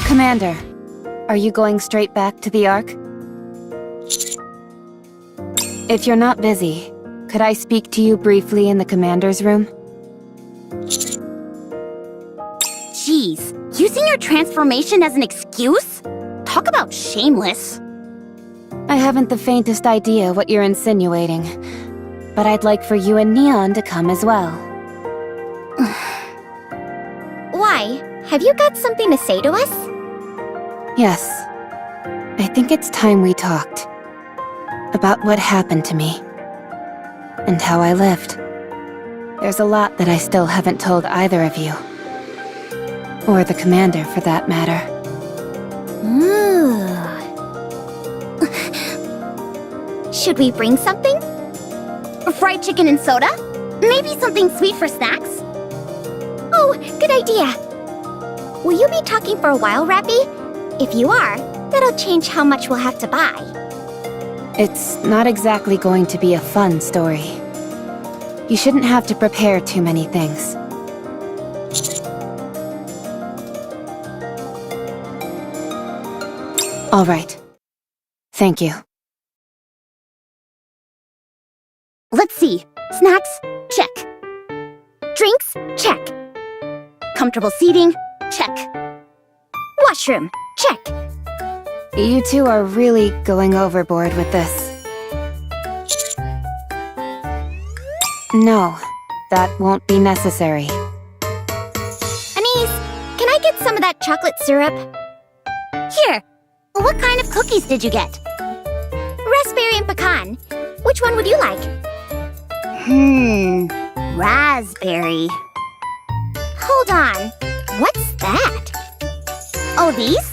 Commander, are you going straight back to the Ark? If you're not busy, could I speak to you briefly in the Commander's room? Jeez, using your transformation as an excuse? Talk about shameless. I haven't the faintest idea what you're insinuating, but I'd like for you and Neon to come as well. Why? Have you got something to say to us? Yes. I think it's time we talked. About what happened to me. And how I lived. There's a lot that I still haven't told either of you. Or the Commander, for that matter. Ooh. Should we bring something? Fried chicken and soda? Maybe something sweet for snacks? Oh, good idea. Will you be talking for a while, Rappy? If you are, that'll change how much we'll have to buy. It's not exactly going to be a fun story. You shouldn't have to prepare too many things. All right. Thank you. Let's see. Snacks? Check. Drinks? Check. Comfortable seating? Check. Washroom? Check. You two are really going overboard with this. No, that won't be necessary. Anise, can I get some of that chocolate syrup? Here. What kind of cookies did you get? Raspberry and pecan. Which one would you like? Raspberry. Hold on. What's that? Oh, these?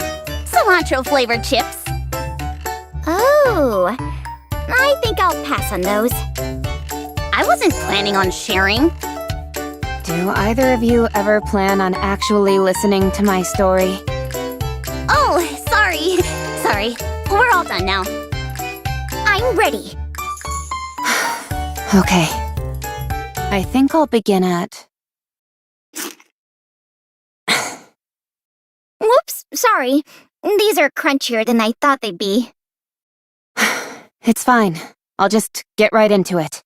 Cilantro-flavored chips. Oh, I think I'll pass on those. I wasn't planning on sharing. Do either of you ever plan on actually listening to my story? Oh, sorry. Sorry. We're all done now. I'm ready. Okay. I think I'll begin at... Whoops, sorry. These are crunchier than I thought they'd be. It's fine. I'll just get right into it.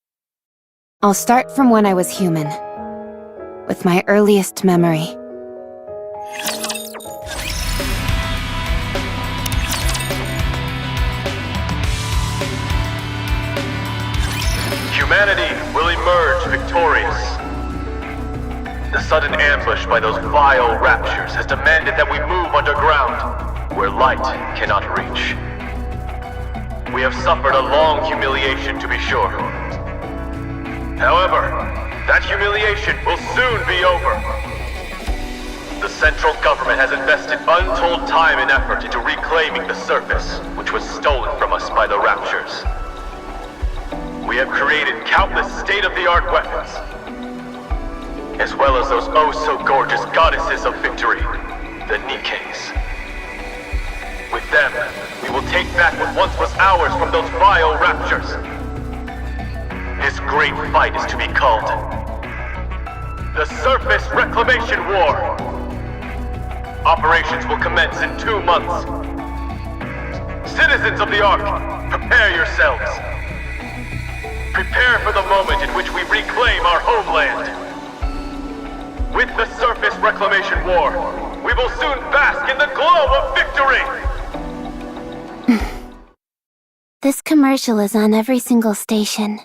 I'll start from when I was human. With my earliest memory. Humanity will emerge victorious. The sudden ambush by those vile raptures has demanded that we move underground, where light cannot reach. We have suffered a long humiliation, to be sure. However, that humiliation will soon be over. The central government has invested untold time and effort into reclaiming the surface, which was stolen from us by the raptures. We have created countless state-of-the-art weapons, as well as those oh-so-gorgeous goddesses of victory, the Nikkes. With them, we will take back what once was ours from those vile raptures. This great fight is to be called the Surface Reclamation War. Operations will commence in 2 months. Citizens of the Ark, prepare yourselves. Prepare for the moment in which we reclaim our homeland. With the Surface Reclamation War, we will soon bask in the glow of victory! This commercial is on every single station.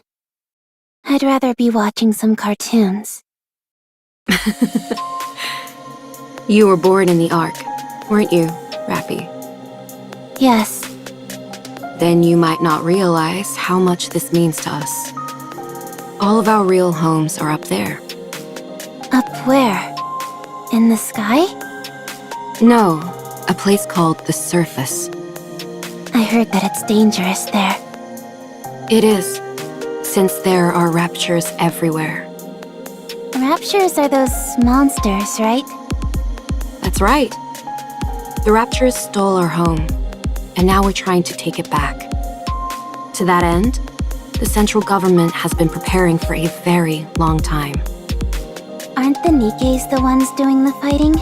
I'd rather be watching some cartoons. You were born in the Ark, weren't you, Rappy? Yes. Then you might not realize how much this means to us. All of our real homes are up there. Up where? In the sky? No, a place called the Surface. I heard that it's dangerous there. It is, since there are raptures everywhere. Raptures are those monsters, right? That's right. The raptors stole our home, and now we're trying to take it back. To that end, The central government has been preparing for a very long time. Aren't the Nikkes the ones doing the fighting?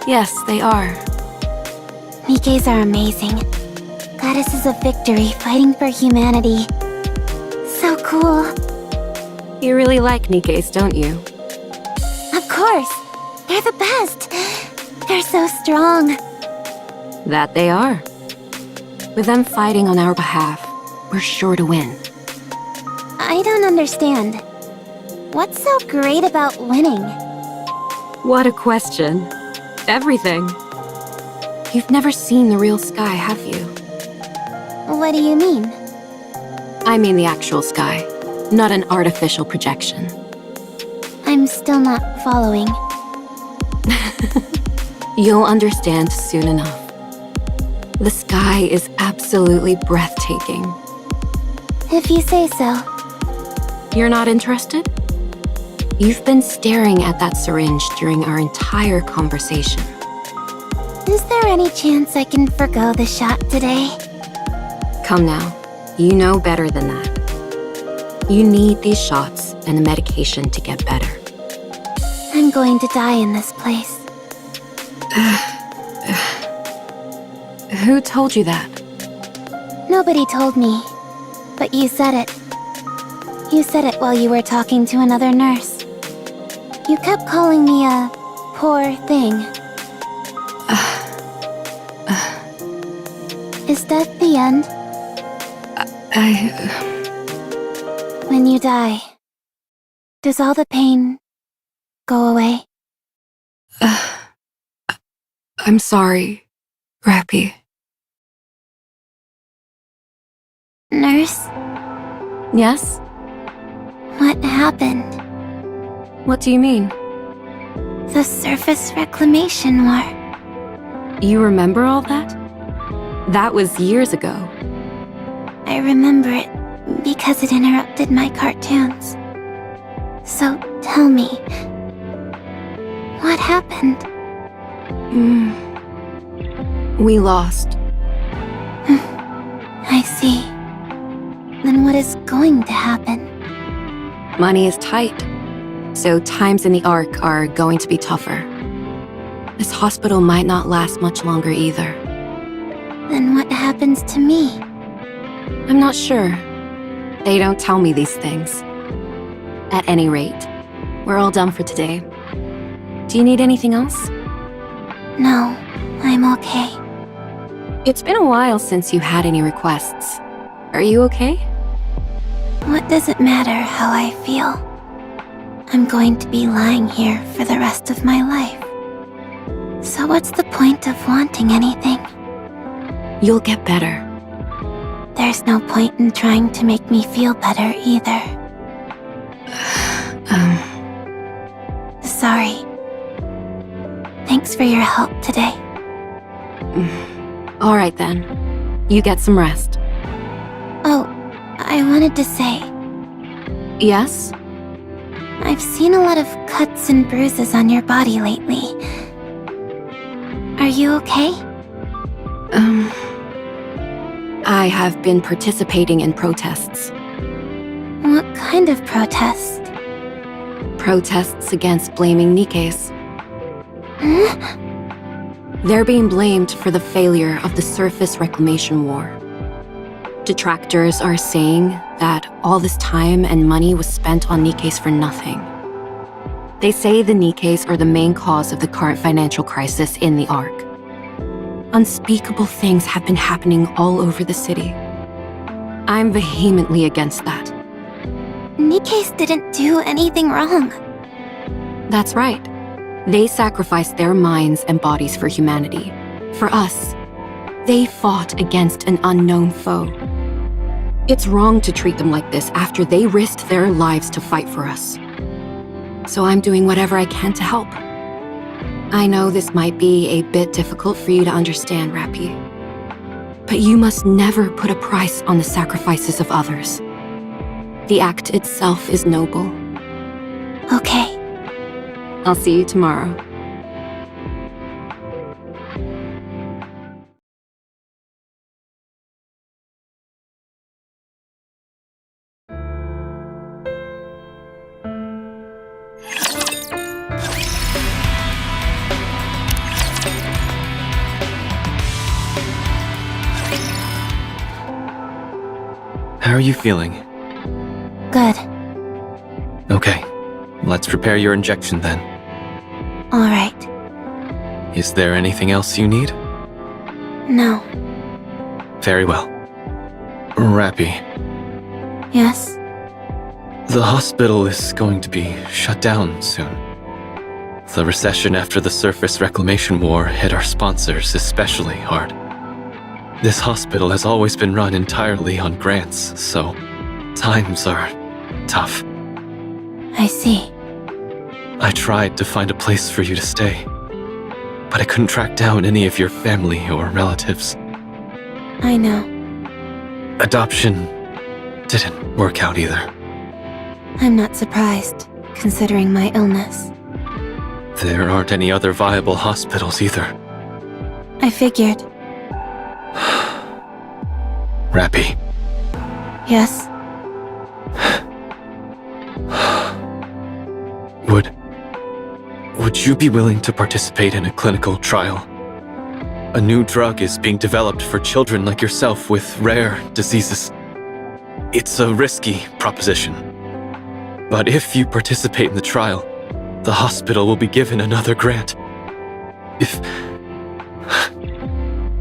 Yes, they are. Nikkes are amazing. Goddesses of victory fighting for humanity. So cool. You really like Nikkes, don't you? Of course. They're the best. They're so strong. That they are. With them fighting on our behalf, we're sure to win. I don't understand. What's so great about winning? What a question. Everything. You've never seen the real sky, have you? What do you mean? I mean the actual sky, not an artificial projection. I'm still not following. You'll understand soon enough. The sky is absolutely breathtaking. If you say so. You're not interested? You've been staring at that syringe during our entire conversation. Is there any chance I can forgo the shot today? Come now, you know better than that. You need these shots and the medication to get better. I'm going to die in this place. Who told you that? Nobody told me, but you said it. You said it while you were talking to another nurse. You kept calling me a poor thing. Is that the end? When you die, does all the pain go away? I'm sorry, Rappy. Nurse, Yes? what happened? What do you mean? The surface reclamation war. You remember all that? That was years ago. I remember it because it interrupted my cartoons. So tell me, what happened? We lost. I see. Then what is going to happen? Money is tight, so times in the Ark are going to be tougher. This hospital might not last much longer either. Then what happens to me? I'm not sure. They don't tell me these things. At any rate, we're all done for today. Do you need anything else? No, I'm okay. It's been a while since you had any requests. Are you okay? What does it matter how I feel? I'm going to be lying here for the rest of my life. So what's the point of wanting anything? You'll get better. There's no point in trying to make me feel better either. Sorry. Thanks for your help today. All right then. You get some rest. Oh, I wanted to say, Yes? I've seen a lot of cuts and bruises on your body lately. Are you okay? I have been participating in protests. What kind of protest? Protests against blaming Nikkes. Huh? They're being blamed for the failure of the surface reclamation war. Detractors are saying that all this time and money was spent on Nikkes for nothing. They say the Nikkes are the main cause of the current financial crisis in the Ark. Unspeakable things have been happening all over the city. I'm vehemently against that. Nikkes didn't do anything wrong. That's right. They sacrificed their minds and bodies for humanity. For us. They fought against an unknown foe. It's wrong to treat them like this after they risked their lives to fight for us. So I'm doing whatever I can to help. I know this might be a bit difficult for you to understand, Rappy. But you must never put a price on the sacrifices of others. The act itself is noble. Okay. I'll see you tomorrow. How are you feeling? Good. Okay, let's prepare your injection then. Alright. Is there anything else you need? No. Very well. Rappy, Yes? the hospital is going to be shut down soon. The recession after the surface reclamation war hit our sponsors especially hard. This hospital has always been run entirely on grants, so times are tough. I see. I tried to find a place for you to stay, but I couldn't track down any of your family or relatives. I know. Adoption didn't work out either. I'm not surprised, considering my illness. There aren't any other viable hospitals either. I figured. Rappy, Yes? would you be willing to participate in a clinical trial? A new drug is being developed for children like yourself with rare diseases. It's a risky proposition. But if you participate in the trial, the hospital will be given another grant.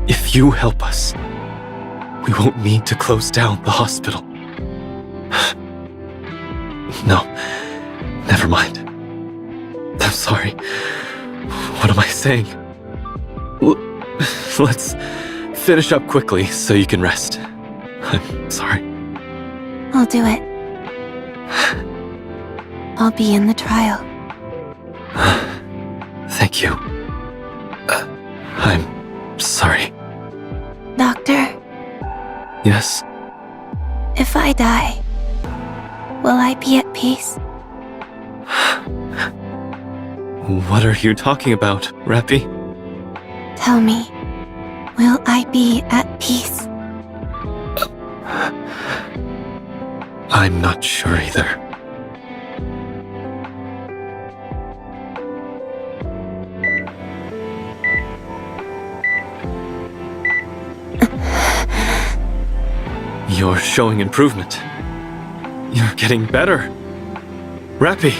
If you help us, we won't need to close down the hospital. No, never mind. I'm sorry. What am I saying? Let's finish up quickly so you can rest. I'm sorry. I'll do it. I'll be in the trial. Thank you. I'm sorry. Doctor, Yes? if I die, will I be at peace? What are you talking about, Rappy? Tell me, will I be at peace? I'm not sure either. You're showing improvement. You're getting better. Rappy!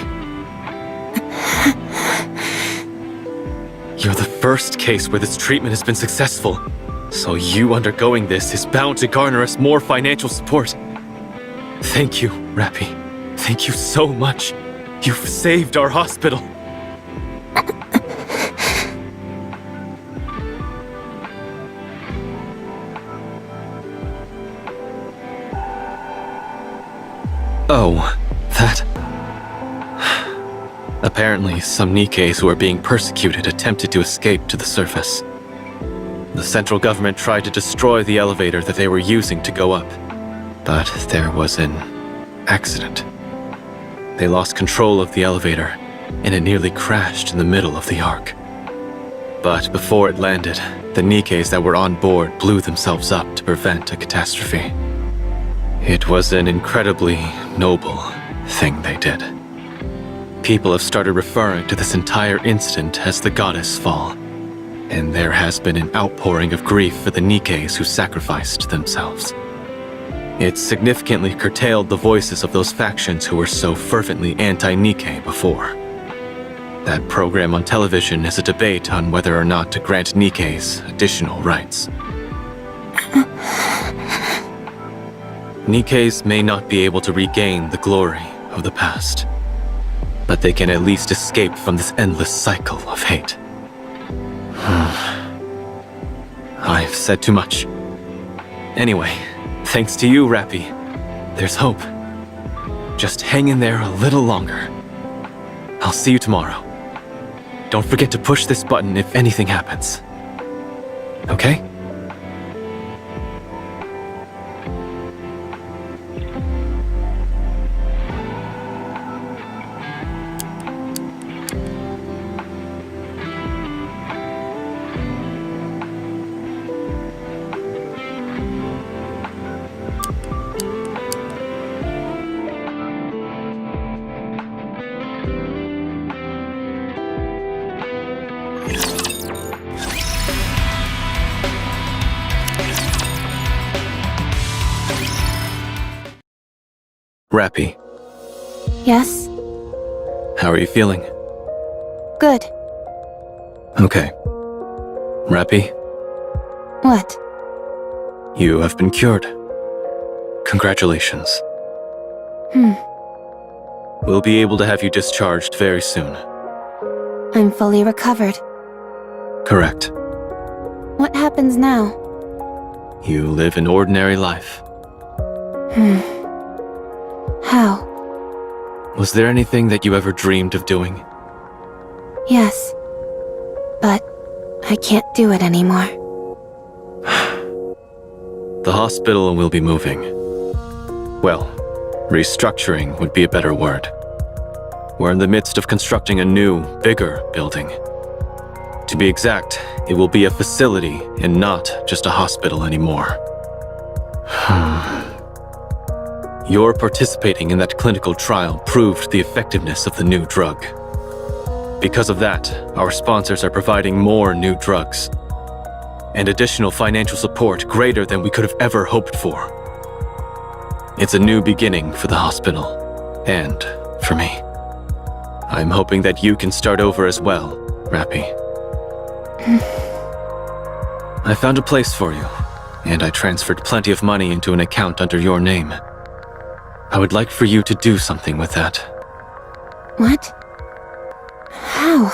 You're the first case where this treatment has been successful, so you undergoing this is bound to garner us more financial support. Thank you, Rappy. Thank you so much. You've saved our hospital. Oh, that... Apparently, some Nikkes who are being persecuted attempted to escape to the surface. The central government tried to destroy the elevator that they were using to go up, but there was an accident. They lost control of the elevator, and it nearly crashed in the middle of the arc. But before it landed, the Nikkes that were on board blew themselves up to prevent a catastrophe. It was an incredibly noble thing they did. People have started referring to this entire incident as the Goddess Fall, and there has been an outpouring of grief for the Nikkes who sacrificed themselves. It significantly curtailed the voices of those factions who were so fervently anti-Nikke before. That program on television is a debate on whether or not to grant Nikkes additional rights. Nikkes may not be able to regain the glory of the past, but they can at least escape from this endless cycle of hate. I've said too much. Anyway, thanks to you, Rappy, there's hope. Just hang in there a little longer. I'll see you tomorrow. Don't forget to push this button if anything happens. Okay? Rappy, Yes? how are you feeling? Good. Okay. Rappy, What? you have been cured. Congratulations. We'll be able to have you discharged very soon. I'm fully recovered. Correct. What happens now? You live an ordinary life. How? Was there anything that you ever dreamed of doing? Yes. But I can't do it anymore. The hospital will be moving. Well, restructuring would be a better word. We're in the midst of constructing a new, bigger building. To be exact, it will be a facility and not just a hospital anymore. Your participating in that clinical trial proved the effectiveness of the new drug. Because of that, our sponsors are providing more new drugs and additional financial support greater than we could have ever hoped for. It's a new beginning for the hospital, and for me. I'm hoping that you can start over as well, Rappy. I found a place for you, and I transferred plenty of money into an account under your name. I would like for you to do something with that. What? How?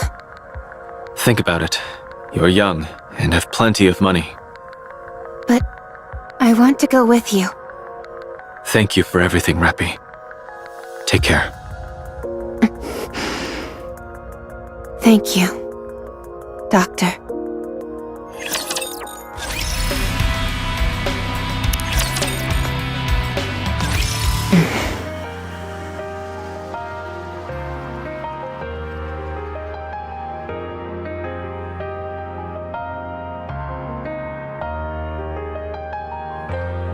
Think about it. You're young and have plenty of money. But I want to go with you. Thank you for everything, Rappy. Take care. Thank you, Doctor.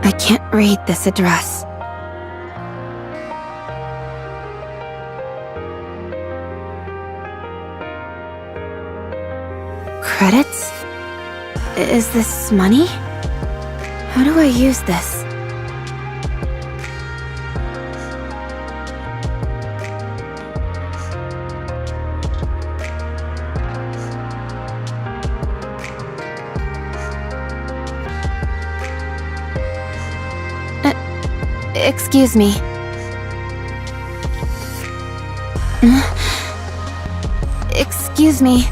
I can't read this address. Credits? Is this money? How do I use this? Excuse me. Excuse me.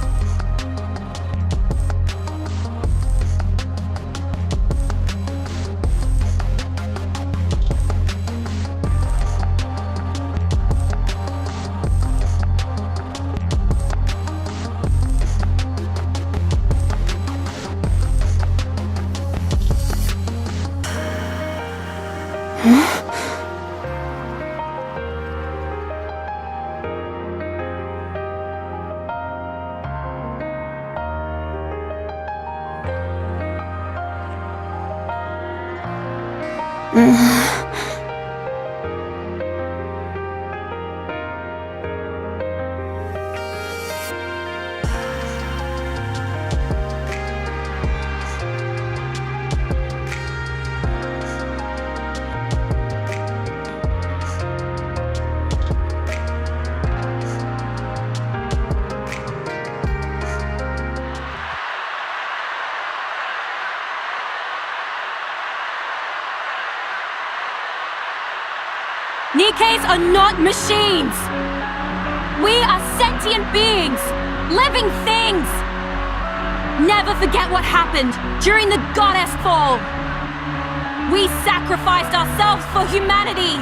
Nikkes are not machines! We are sentient beings! Living things! Never forget what happened during the Goddess Fall! We sacrificed ourselves for humanity!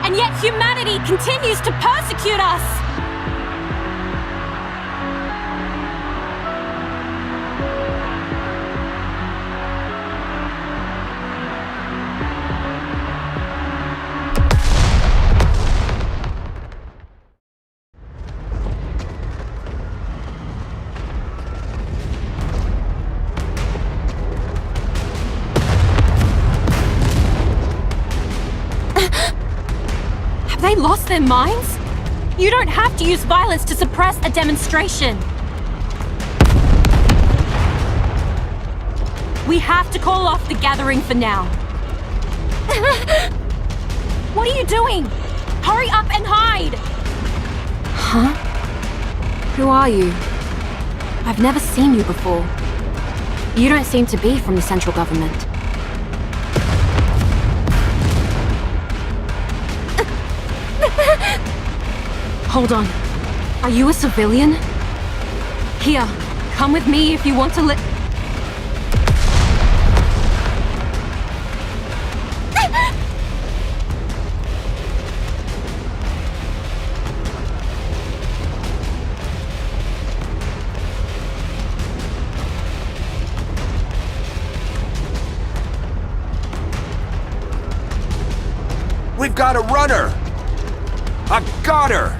And yet humanity continues to persecute us! Have they lost their minds? You don't have to use violence to suppress a demonstration. We have to call off the gathering for now. What are you doing? Hurry up and hide! Huh? Who are you? I've never seen you before. You don't seem to be from the central government. Hold on. Are you a civilian? Here, come with me if you want to We've got a runner! I got her!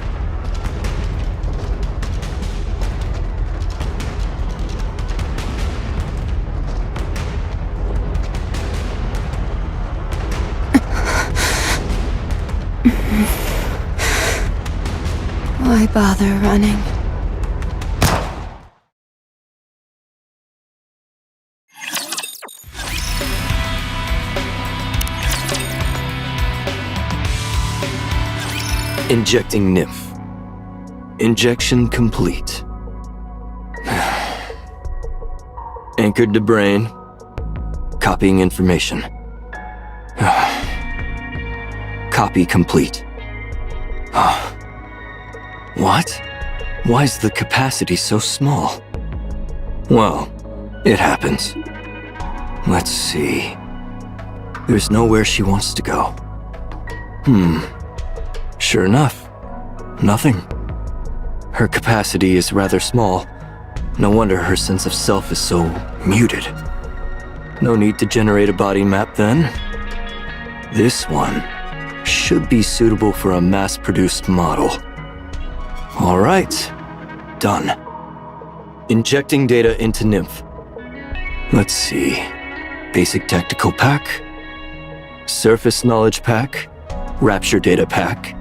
Why bother running? Injecting nymph. Injection complete. Anchored to brain. Copying information. Copy complete. What? Why is the capacity so small? Well, it happens. Let's see. There's nowhere she wants to go. Sure enough, nothing. Her capacity is rather small. No wonder her sense of self is so muted. No need to generate a body map then. This one should be suitable for a mass-produced model. All right, done. Injecting data into Nymph. Let's see. Basic Tactical Pack, Surface Knowledge Pack, Rapture Data Pack,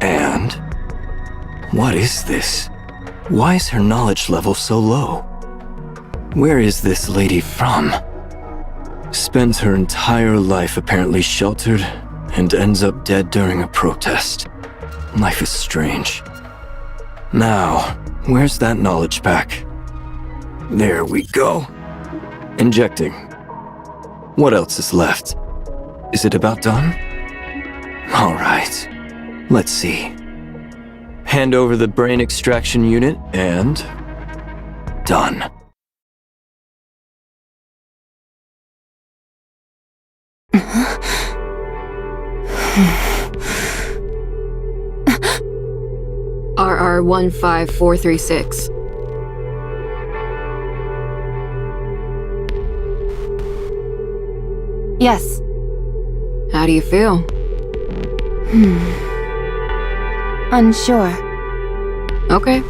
and... what is this? Why is her knowledge level so low? Where is this lady from? Spends her entire life apparently sheltered and ends up dead during a protest. Life is strange. Now, where's that knowledge pack? There we go. Injecting. What else is left? Is it about done? All right. Let's see. Hand over the brain extraction unit and... done. RR15436. Yes. How do you feel? Unsure. Okay,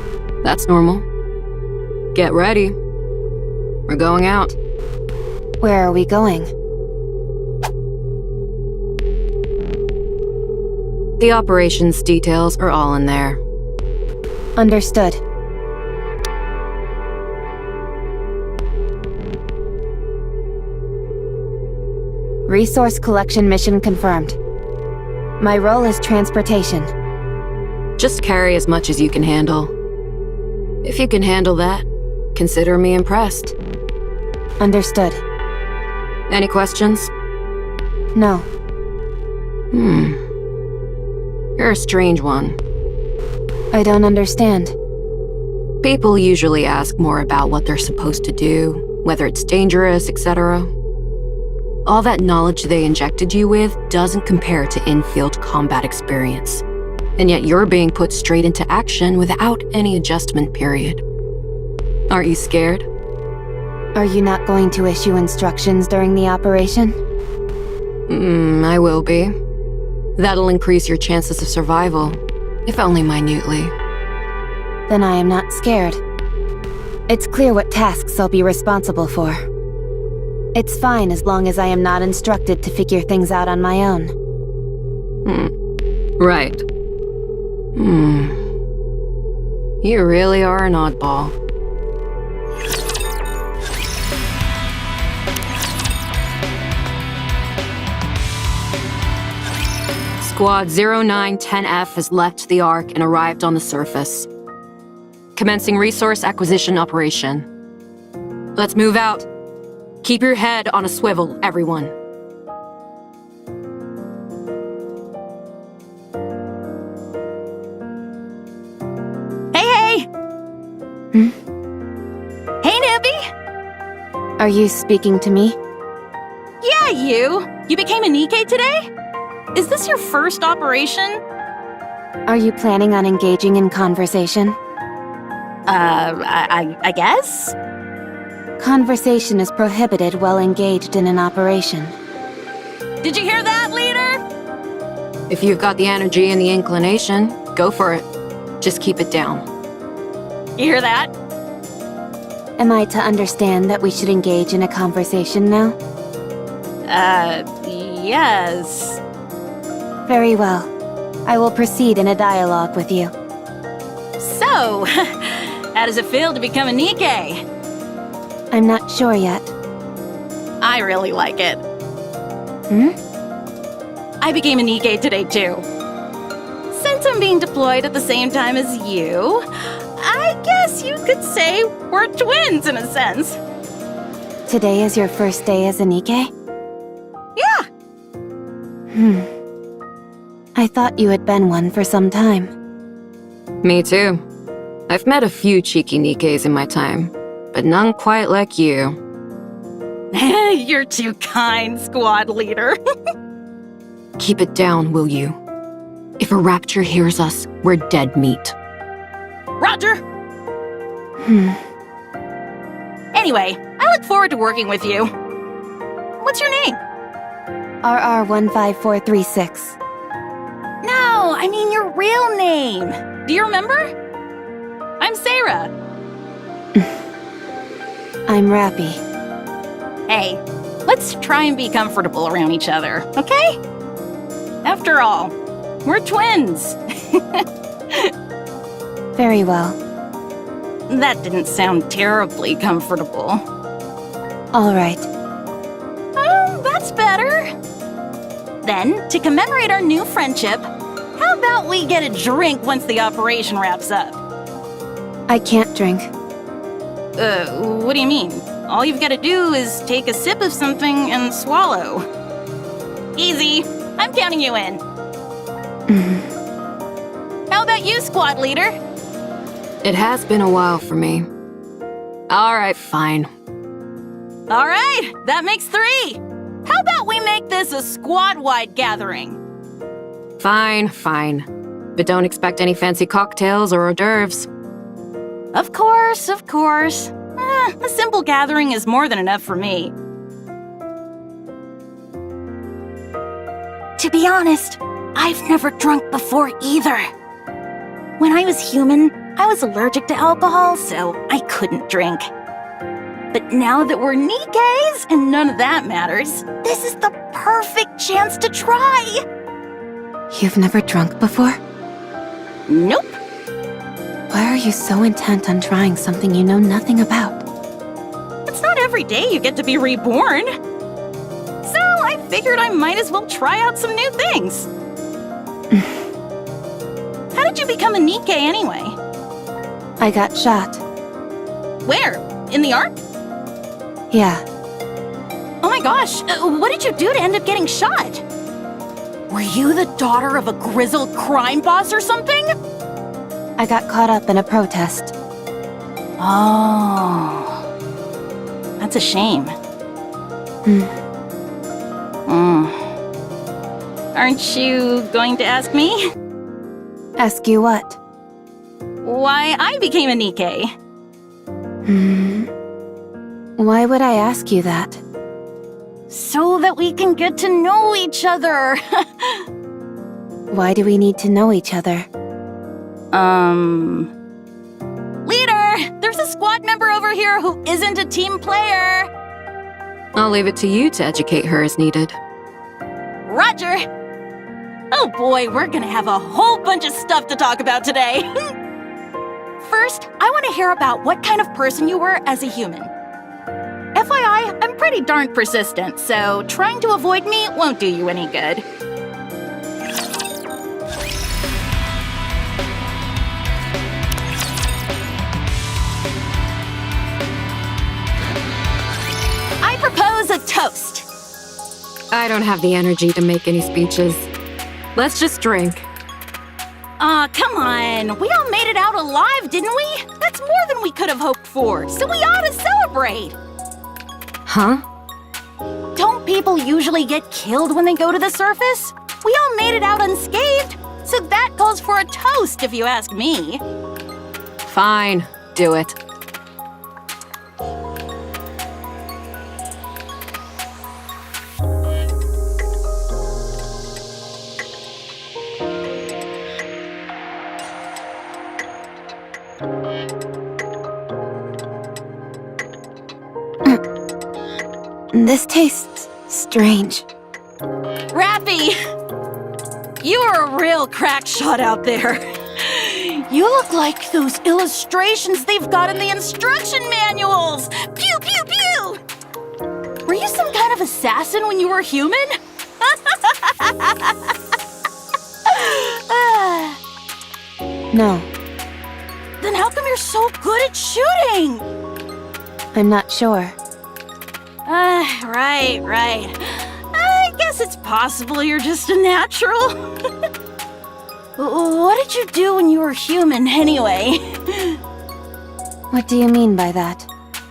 that's normal. Get ready. We're going out. Where are we going? The operations details are all in there. Understood. Resource collection mission confirmed. My role is transportation. Just carry as much as you can handle. If you can handle that, consider me impressed. Understood. Any questions? No. You're a strange one. I don't understand. People usually ask more about what they're supposed to do, whether it's dangerous, etc. All that knowledge they injected you with doesn't compare to in-field combat experience. And yet you're being put straight into action without any adjustment period. Aren't you scared? Are you not going to issue instructions during the operation? I will be. That'll increase your chances of survival, if only minutely. Then I am not scared. It's clear what tasks I'll be responsible for. It's fine as long as I am not instructed to figure things out on my own. Right. You really are an oddball. Squad 0910F has left the Ark and arrived on the surface. Commencing resource acquisition operation. Let's move out. Keep your head on a swivel, everyone. Hey! Hmm? Hey, Nikke! Are you speaking to me? Yeah, you! You became a Nikke today? Is this your first operation? Are you planning on engaging in conversation? I guess? Conversation is prohibited while engaged in an operation. Did you hear that, leader? If you've got the energy and the inclination, go for it. Just keep it down. You hear that? Am I to understand that we should engage in a conversation now? Yes. Very well. I will proceed in a dialogue with you. So, how does it feel to become a Nikke? I'm not sure yet. I really like it. Hmm? I became a Nikke today, too. Since I'm being deployed at the same time as you, I guess you could say we're twins in a sense. Today is your first day as a Nikke? Yeah. I thought you had been one for some time. Me too. I've met a few cheeky Nikkes in my time, but none quite like you. You're too kind, squad leader. Keep it down, will you? If a rapture hears us, we're dead meat. Roger! Anyway, I look forward to working with you. What's your name? RR15436. No, I mean your real name. Do you remember? I'm Sarah. I'm Rappy. Hey, let's try and be comfortable around each other, okay? After all, we're twins. Very well. That didn't sound terribly comfortable. All right. Oh, that's better. Then, to commemorate our new friendship, how about we get a drink once the operation wraps up? I can't drink. What do you mean? All you've got to do is take a sip of something and swallow. Easy. I'm counting you in. How about you, squad leader? It has been a while for me. All right, fine. All right, that makes 3. How about we make this a squad-wide gathering? Fine. But don't expect any fancy cocktails or hors d'oeuvres. Of course. A simple gathering is more than enough for me. To be honest, I've never drunk before either. When I was human, I was allergic to alcohol, so I couldn't drink. But now that we're Nikkes and none of that matters, this is the perfect chance to try. You've never drunk before? Nope. Why are you so intent on trying something you know nothing about? It's not every day you get to be reborn. So I figured I might as well try out some new things. How did you become a Nikke anyway? I got shot. Where? In the Ark? Yeah. Oh my gosh, what did you do to end up getting shot? Were you the daughter of a grizzled crime boss or something? I got caught up in a protest. Oh. That's a shame. Aren't you going to ask me? Ask you what? Why I became a Nikke? Why would I ask you that? So that we can get to know each other. Why do we need to know each other? Leader, there's a squad member over here who isn't a team player. I'll leave it to you to educate her as needed. Roger. Oh boy, we're gonna have a whole bunch of stuff to talk about today. First, I want to hear about what kind of person you were as a human. FYI, I'm pretty darn persistent, so trying to avoid me won't do you any good. propose a toast. I don't have the energy to make any speeches. Let's just drink. Aw, come on. We all made it out alive, didn't we? That's more than we could have hoped for, so we ought to celebrate. Huh? Don't people usually get killed when they go to the surface? We all made it out unscathed, so that calls for a toast if you ask me. Fine, do it. This tastes strange. Rappy! You are a real crack shot out there. You look like those illustrations they've got in the instruction manuals! Pew, pew, pew! Were you some kind of assassin when you were human? No, Then how come you're so good at shooting? I'm not sure. Right. I guess it's possible you're just a natural. What did you do when you were human, anyway? What do you mean by that?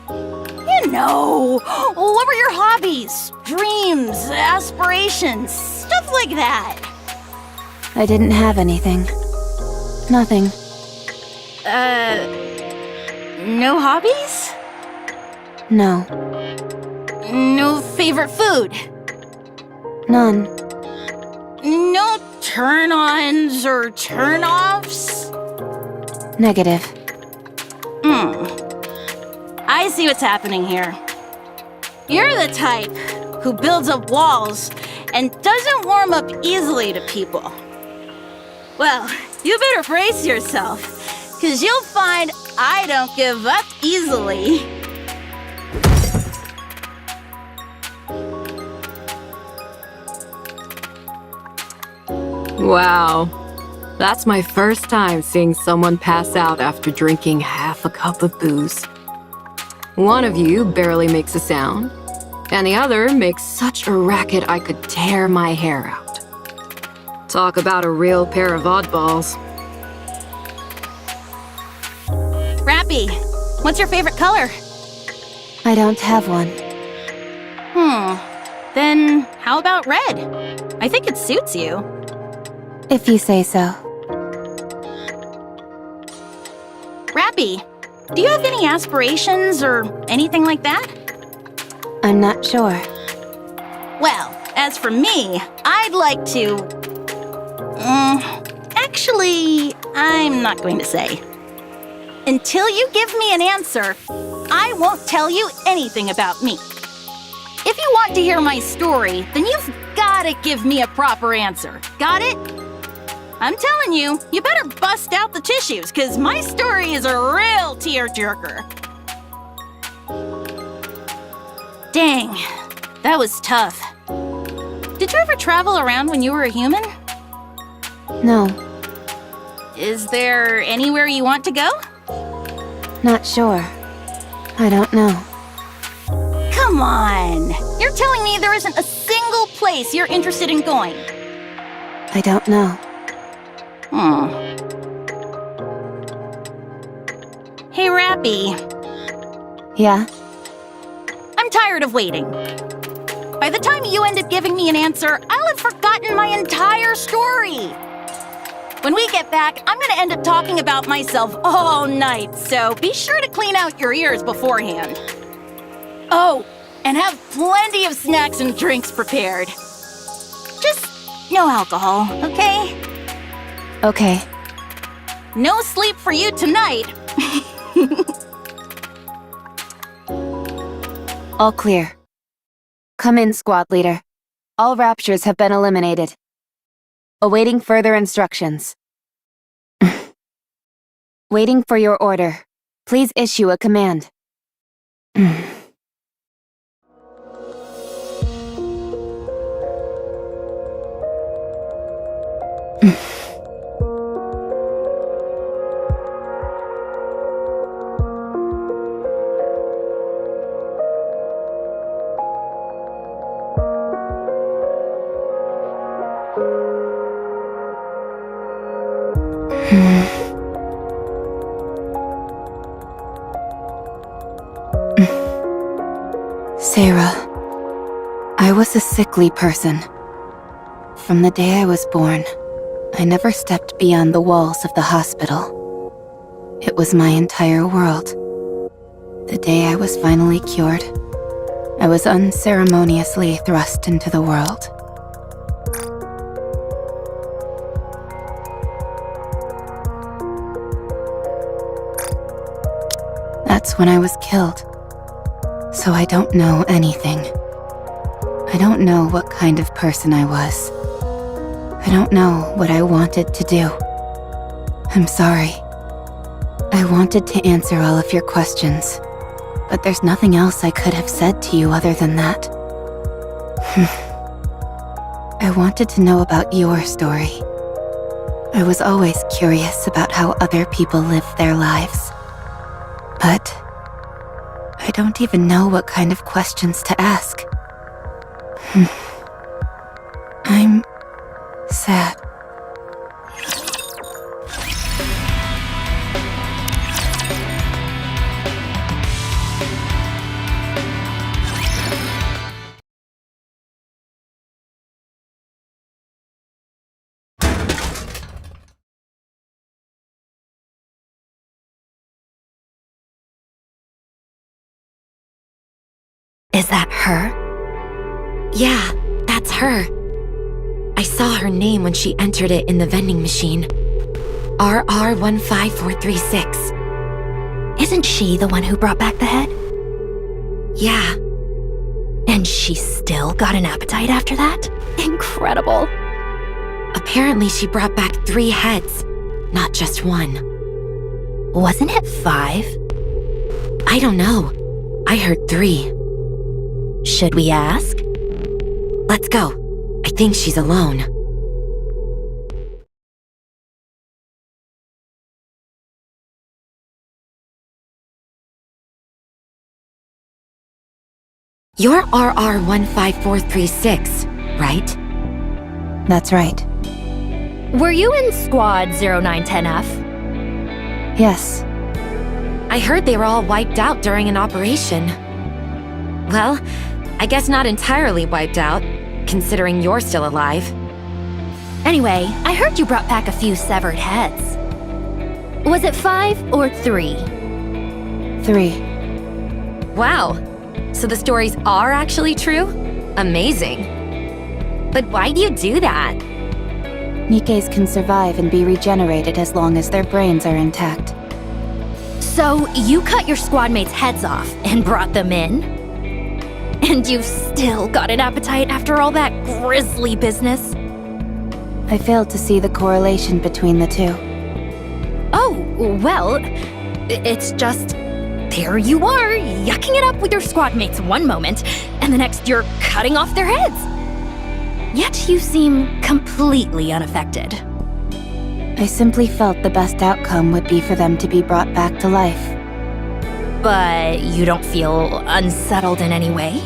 You know, what were your hobbies, dreams, aspirations, stuff like that? I didn't have anything. Nothing. No hobbies? No. No favorite food? None. No turn-ons or turn-offs? Negative. I see what's happening here. You're the type who builds up walls and doesn't warm up easily to people. Well, you better brace yourself, because you'll find I don't give up easily. Wow. That's my first time seeing someone pass out after drinking half a cup of booze. One of you barely makes a sound, and the other makes such a racket I could tear my hair out. Talk about a real pair of oddballs. Rappy, what's your favorite color? I don't have one. Then how about red? I think it suits you. If you say so. Rappy, do you have any aspirations or anything like that? I'm not sure. Well, as for me, I'd like to... actually, I'm not going to say. Until you give me an answer, I won't tell you anything about me. If you want to hear my story, then you've gotta give me a proper answer. Got it? I'm telling you, you better bust out the tissues, because my story is a real tearjerker. Dang, that was tough. Did you ever travel around when you were a human? No, Is there anywhere you want to go? not sure. I don't know. Come on! You're telling me there isn't a single place you're interested in going? I don't know. Hey, Rappy. Yeah? I'm tired of waiting. By the time you end up giving me an answer, I'll have forgotten my entire story. When we get back, I'm gonna end up talking about myself all night, so be sure to clean out your ears beforehand. Oh, and have plenty of snacks and drinks prepared. Just no alcohol, okay? Okay. No sleep for you tonight. All clear. Come in, squad leader. All raptures have been eliminated. Awaiting further instructions. Waiting for your order. Please issue a command. Sarah, I was a sickly person. From the day I was born, I never stepped beyond the walls of the hospital. It was my entire world. The day I was finally cured, I was unceremoniously thrust into the world. That's when I was killed. So I don't know anything. I don't know what kind of person I was. I don't know what I wanted to do. I'm sorry. I wanted to answer all of your questions, but there's nothing else I could have said to you other than that. I wanted to know about your story. I was always curious about how other people live their lives. But I don't even know what kind of questions to ask. I'm sad. Is that her? Yeah, that's her. I saw her name when she entered it in the vending machine. RR15436. Isn't she the one who brought back the head? Yeah. And she still got an appetite after that? Incredible. Apparently she brought back 3 heads, not just 1. Wasn't it 5? I don't know. I heard 3. Should we ask? Let's go. I think she's alone. You're RR15436, right? That's right. Were you in Squad 0910F? Yes. I heard they were all wiped out during an operation. Well, I guess not entirely wiped out, considering you're still alive. Anyway, I heard you brought back a few severed heads. Was it 5 or 3? 3. Wow. So the stories are actually true? Amazing. But why do you do that? Nikkes can survive and be regenerated as long as their brains are intact. So you cut your squad mates' heads off and brought them in? And you've still got an appetite after all that grisly business? I failed to see the correlation between the two. Oh, well, it's just... There you are, yucking it up with your squad mates one moment, and the next you're cutting off their heads. Yet you seem completely unaffected. I simply felt the best outcome would be for them to be brought back to life. But you don't feel unsettled in any way?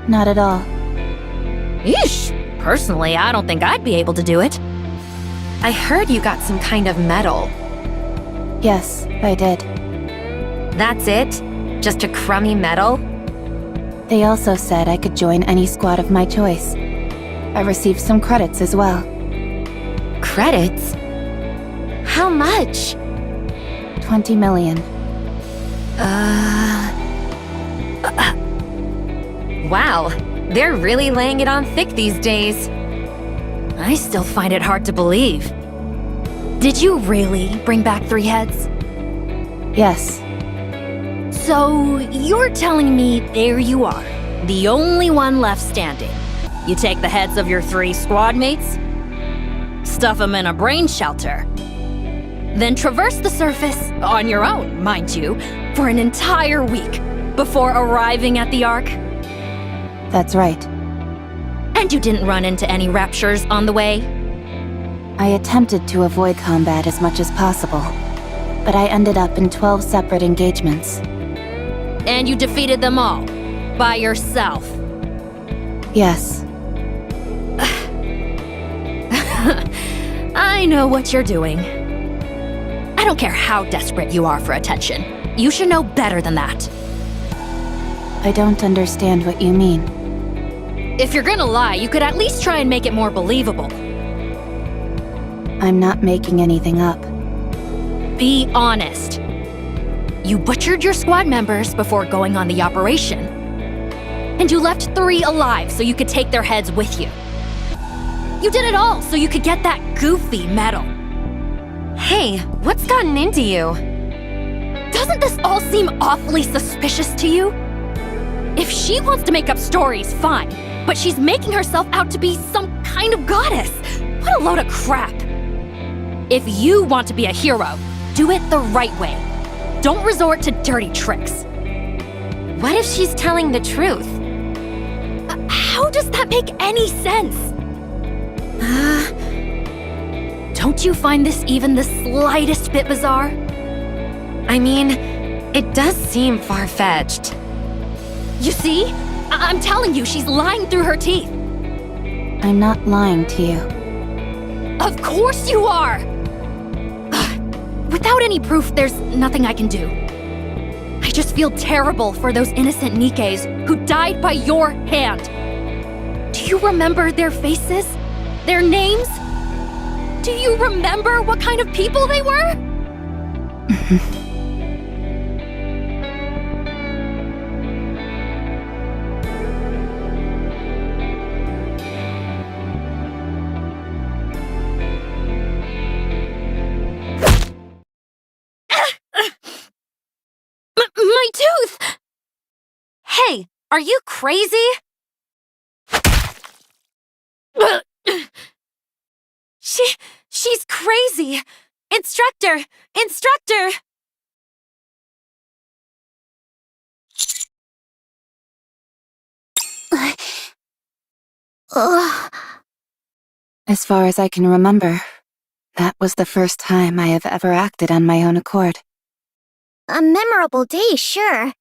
Not at all. Yeesh! Personally, I don't think I'd be able to do it. I heard you got some kind of medal. Yes, I did. That's it? Just a crummy medal? They also said I could join any squad of my choice. I received some credits as well. Credits? How much? 20 million. Wow, they're really laying it on thick these days. I still find it hard to believe. Did you really bring back 3 heads? Yes. So, you're telling me there you are, the only one left standing. You take the heads of your 3 squad mates, stuff them in a brain shelter, then traverse the surface, on your own, mind you, for an entire week before arriving at the Ark? That's right. And you didn't run into any raptures on the way? I attempted to avoid combat as much as possible, but I ended up in 12 separate engagements. And you defeated them all, by yourself? Yes. I know what you're doing. I don't care how desperate you are for attention. You should know better than that. I don't understand what you mean. If you're gonna lie, you could at least try and make it more believable. I'm not making anything up. Be honest. You butchered your squad members before going on the operation. And you left 3 alive so you could take their heads with you. You did it all so you could get that goofy medal. Hey, what's gotten into you? Doesn't this all seem awfully suspicious to you? If she wants to make up stories, fine. But she's making herself out to be some kind of goddess. What a load of crap. If you want to be a hero, do it the right way. Don't resort to dirty tricks. What if she's telling the truth? How does that make any sense? Don't you find this even the slightest bit bizarre? I mean, it does seem far-fetched. You see? I'm telling you, she's lying through her teeth. I'm not lying to you. Of course you are! Without any proof, there's nothing I can do. I just feel terrible for those innocent Nikkes who died by your hand. Do you remember their faces? Their names? Do you remember what kind of people they were? My tooth! Hey, are you crazy? She's crazy! Instructor! Instructor! As far as I can remember, that was the first time I have ever acted on my own accord. A memorable day, sure.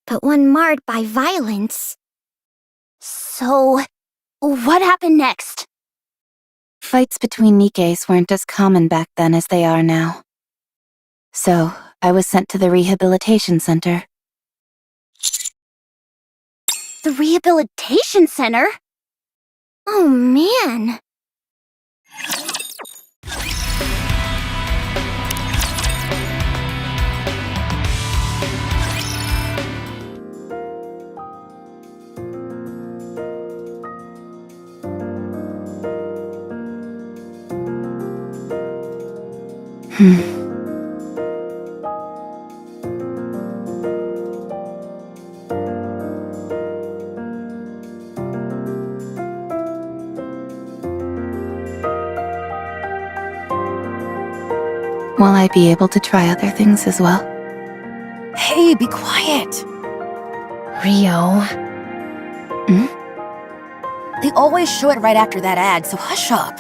But one marred by violence. So, what happened next? Fights between Nikkes weren't as common back then as they are now. So, I was sent to the rehabilitation center. The rehabilitation center? Oh man. Will I be able to try other things as well? Hey, be quiet. Rio. They always show it right after that ad, so hush up.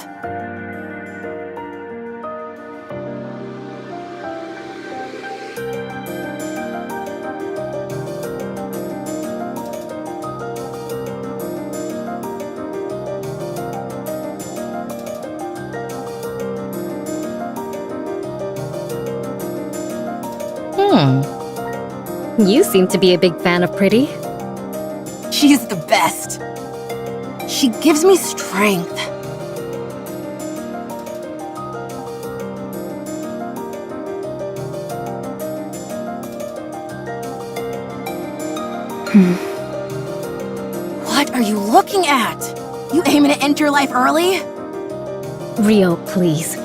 You seem to be a big fan of Pretty. She's the best. She gives me strength. What are you looking at? You aiming to end your life early? Rio, please.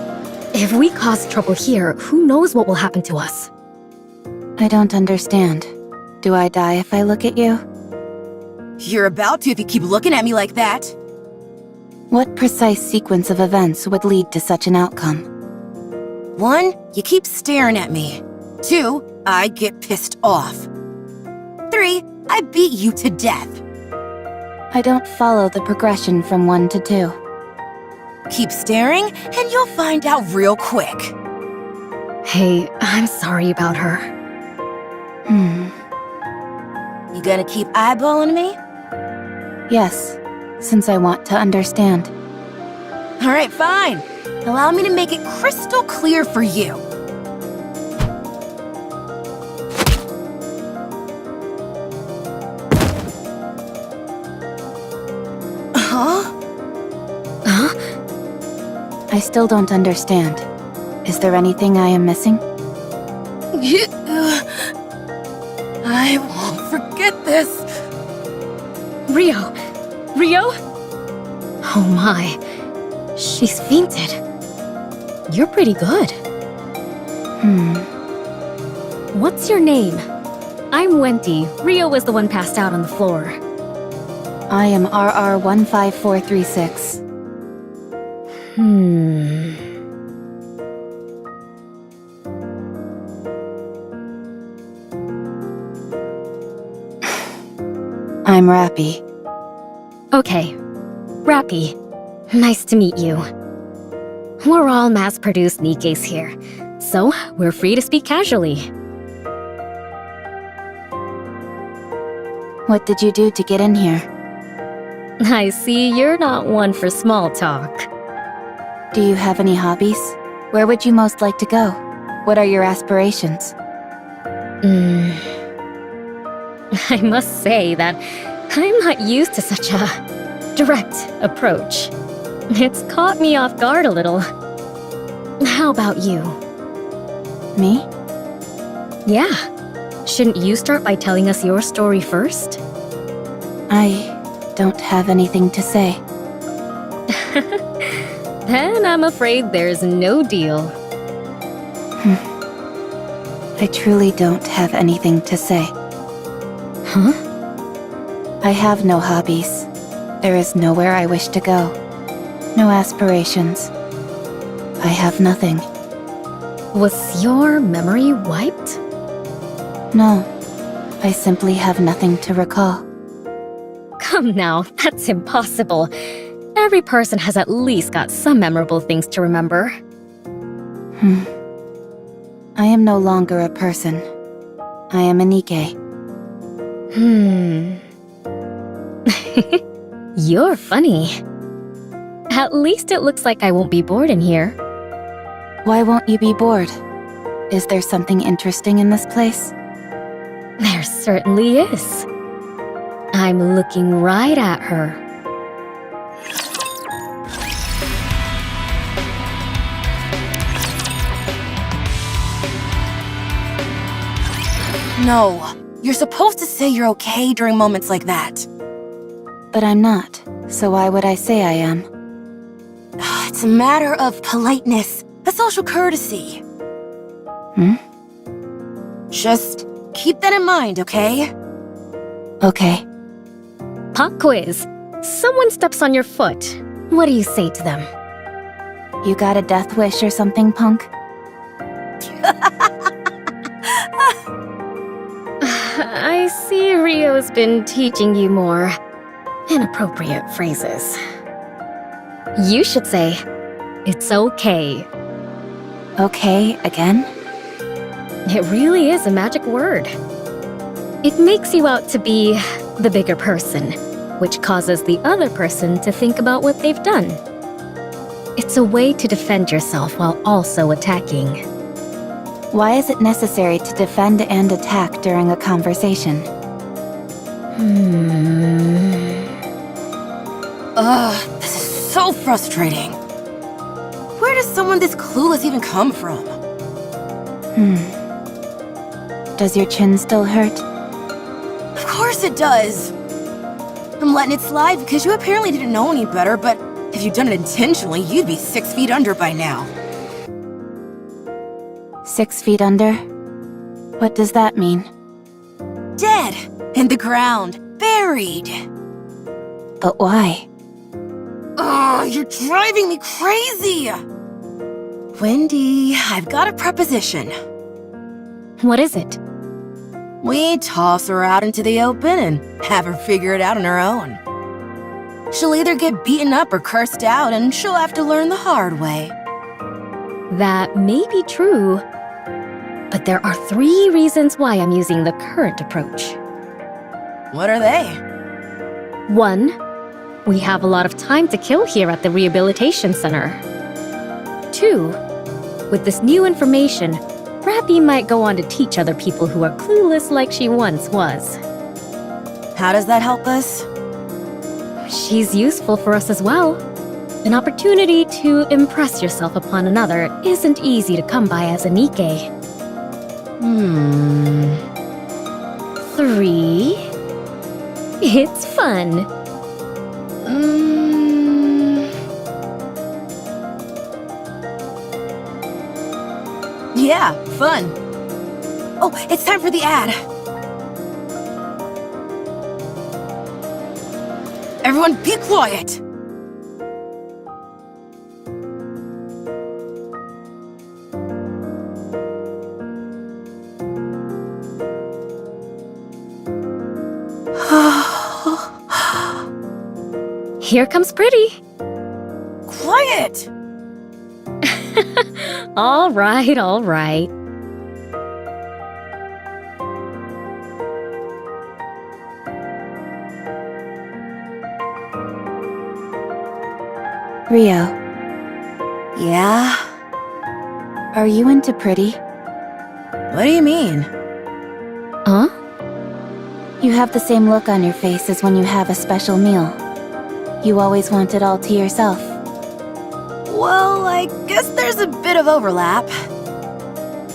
If we cause trouble here, who knows what will happen to us? I don't understand. Do I die if I look at you? You're about to if you keep looking at me like that. What precise sequence of events would lead to such an outcome? 1, you keep staring at me. 2, I get pissed off. 3, I beat you to death. I don't follow the progression from 1 to 2. Keep staring, and you'll find out real quick. Hey, I'm sorry about her. You gonna keep eyeballing me? Yes, since I want to understand. Alright, fine. Allow me to make it crystal clear for you. Huh? I still don't understand. Is there anything I am missing? I won't forget this. Rio! Rio? Oh my. She's fainted. You're pretty good. What's your name? I'm Wendy. Rio was the one passed out on the floor. I am RR15436. I'm Rappy. Okay. Rappy. Nice to meet you. We're all mass-produced Nikkes here, so we're free to speak casually. What did you do to get in here? I see you're not one for small talk. Do you have any hobbies? Where would you most like to go? What are your aspirations? I must say that I'm not used to such a direct approach. It's caught me off guard a little. How about you? Me? Yeah. Shouldn't you start by telling us your story first? I don't have anything to say. Then I'm afraid there's no deal. I truly don't have anything to say. Huh? I have no hobbies. There is nowhere I wish to go. No aspirations. I have nothing. Was your memory wiped? No. I simply have nothing to recall. Come now, that's impossible. Every person has at least got some memorable things to remember. I am no longer a person. I am a Nikke. You're funny. At least it looks like I won't be bored in here. Why won't you be bored? Is there something interesting in this place? There certainly is. I'm looking right at her. No. You're supposed to say you're okay during moments like that. But I'm not, so why would I say I am? It's a matter of politeness, a social courtesy. Just keep that in mind, okay? Okay. Pop quiz. Someone steps on your foot. What do you say to them? You got a death wish or something, punk? I see Rio's been teaching you more inappropriate phrases. You should say, "It's okay." Okay, again? It really is a magic word. It makes you out to be the bigger person, which causes the other person to think about what they've done. It's a way to defend yourself while also attacking. Why is it necessary to defend and attack during a conversation? Ugh, this is so frustrating. Where does someone this clueless even come from? Does your chin still hurt? Of course it does. I'm letting it slide because you apparently didn't know any better, but if you'd done it intentionally, you'd be 6 feet under by now. 6 feet under? What does that mean? Dead. In the ground. Buried. But why? Ugh, you're driving me crazy! Wendy, I've got a proposition. What is it? We toss her out into the open and have her figure it out on her own. She'll either get beaten up or cursed out, and she'll have to learn the hard way. That may be true, but there are 3 reasons why I'm using the current approach. What are they? 1, We have a lot of time to kill here at the rehabilitation center. 2. With this new information, Rappy might go on to teach other people who are clueless like she once was. How does that help us? She's useful for us as well. An opportunity to impress yourself upon another isn't easy to come by as a Nikke. 3. It's fun. Yeah, fun. Oh, it's time for the ad. Everyone be quiet. Here comes Pretty. Quiet. All right, all right. Rio, Yeah? are you into Pretty? What do you mean? Huh? You have the same look on your face as when you have a special meal. You always want it all to yourself. Well, I guess there's a bit of overlap.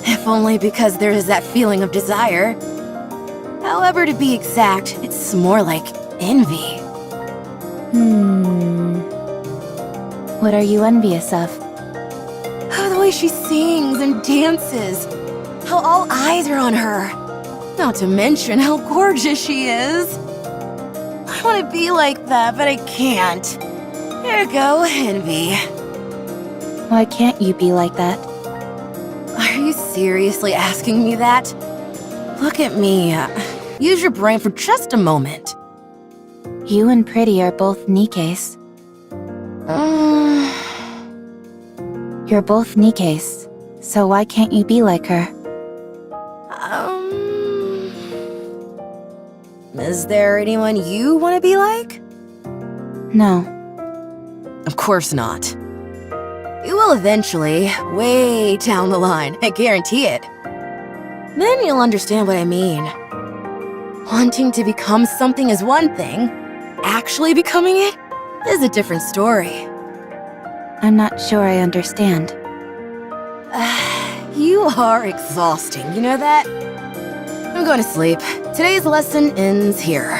If only because there is that feeling of desire. However, to be exact, it's more like envy. What are you envious of? Oh, the way she sings and dances. How all eyes are on her. Not to mention how gorgeous she is. I want to be like that, but I can't. There you go, envy. Why can't you be like that? Are you seriously asking me that? Look at me. Use your brain for just a moment. You and Pretty are both Nikkes. You're both Nikkes, so why can't you be like her? Is there anyone you want to be like? No. Of course not. You will eventually, way down the line, I guarantee it. Then you'll understand what I mean. Wanting to become something is one thing. Actually becoming it is a different story. I'm not sure I understand. You are exhausting, you know that? I'm going to sleep. Today's lesson ends here.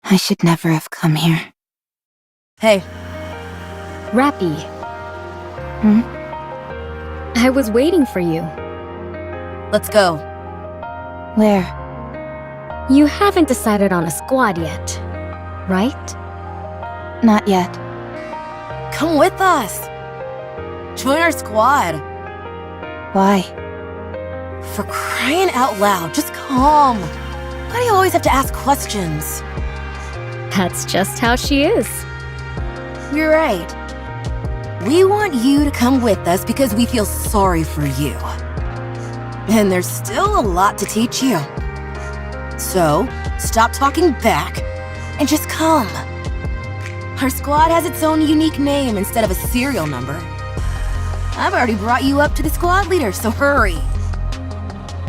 I should never have come here. Hey, Rappy, Hmm? I was waiting for you. let's go. Where? You haven't decided on a squad yet, right? Not yet. Come with us. Join our squad. Why? For crying out loud, just calm. Why do you always have to ask questions? That's just how she is. You're right. We want you to come with us because we feel sorry for you. And there's still a lot to teach you. So, stop talking back and just come. Our squad has its own unique name instead of a serial number. I've already brought you up to the squad leader, so hurry.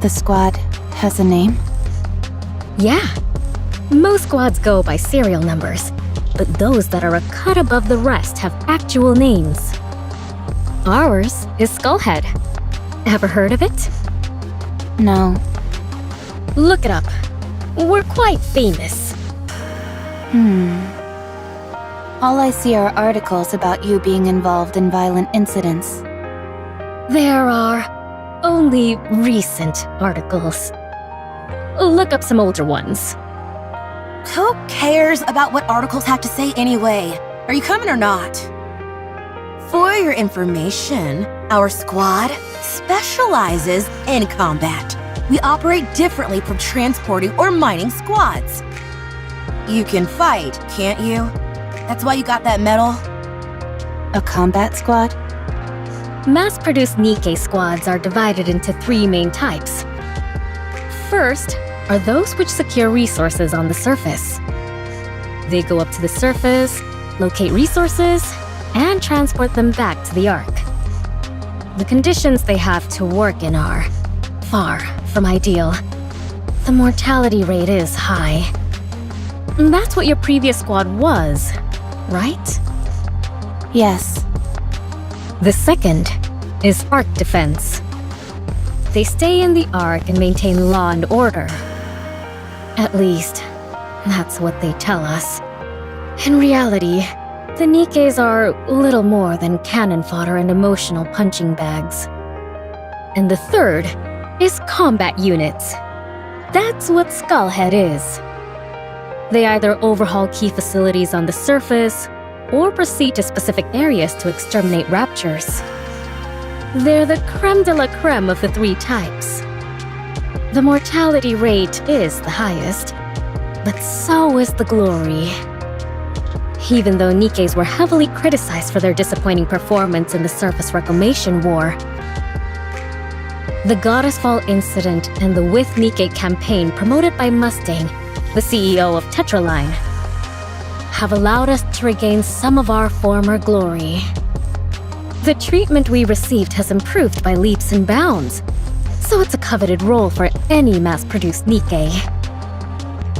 The squad has a name? Yeah. Most squads go by serial numbers, but those that are a cut above the rest have actual names. Ours is Skullhead. Ever heard of it? No. Look it up. We're quite famous. All I see are articles about you being involved in violent incidents. There are only recent articles. Look up some older ones. Who cares about what articles have to say anyway? Are you coming or not? For your information, our squad specializes in combat. We operate differently from transporting or mining squads. You can fight, can't you? That's why you got that medal? A combat squad? Mass-produced Nikke squads are divided into 3 main types. First are those which secure resources on the surface. They go up to the surface, locate resources, and transport them back to the Ark. The conditions they have to work in are far from ideal. The mortality rate is high. And that's what your previous squad was, right? Yes. The second is Ark defense. They stay in the Ark and maintain law and order. At least, that's what they tell us. In reality, the Nikkes are little more than cannon fodder and emotional punching bags. And the third is combat units. That's what Skullhead is. They either overhaul key facilities on the surface, or proceed to specific areas to exterminate raptures. They're the creme de la creme of the 3 types. The mortality rate is the highest, but so is the glory. Even though Nikkes were heavily criticized for their disappointing performance in the Surface Reclamation War, the Goddess Fall incident and the With Nikke campaign promoted by Mustang, the CEO of Tetraline, have allowed us to regain some of our former glory. The treatment we received has improved by leaps and bounds, so it's a coveted role for any mass-produced Nikke.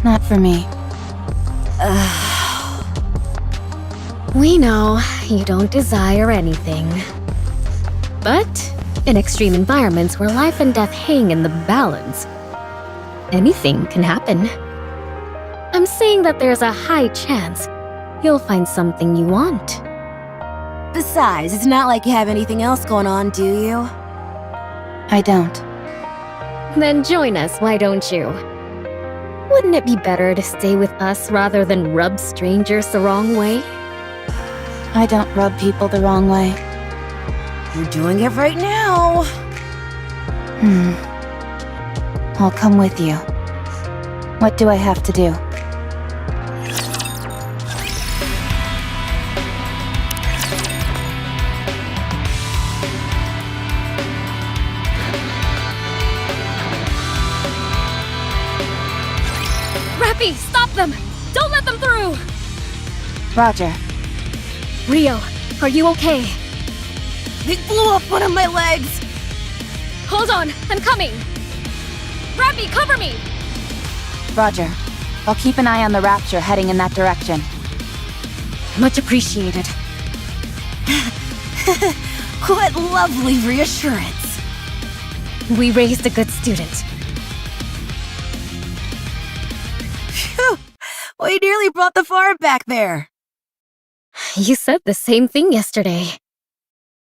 Not for me. We know you don't desire anything. But in extreme environments where life and death hang in the balance, anything can happen. I'm saying that there's a high chance you'll find something you want. Besides, it's not like you have anything else going on, do you? I don't. Then join us, why don't you? Wouldn't it be better to stay with us rather than rub strangers the wrong way? I don't rub people the wrong way. You're doing it right now. I'll come with you. What do I have to do? Rappy, stop them! Don't let them through! Roger. Rio, are you okay? They blew up one of my legs! Hold on, I'm coming! Rappy, cover me! Roger. I'll keep an eye on the Rapture heading in that direction. Much appreciated. What lovely reassurance. We raised a good student. Phew! We nearly brought the farm back there. You said the same thing yesterday.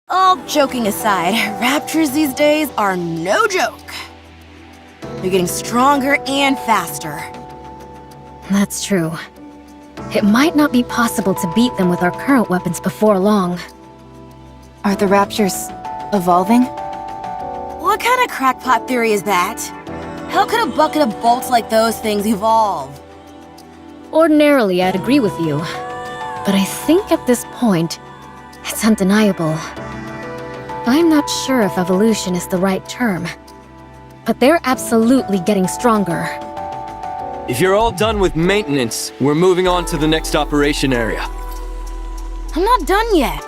All joking aside, raptors these days are no joke. They're getting stronger and faster. That's true. It might not be possible to beat them with our current weapons before long. Are the Raptures evolving? What kind of crackpot theory is that? How could a bucket of bolts like those things evolve? Ordinarily, I'd agree with you. But I think at this point, it's undeniable. I'm not sure if evolution is the right term, but they're absolutely getting stronger. If you're all done with maintenance, we're moving on to the next operation area. I'm not done yet.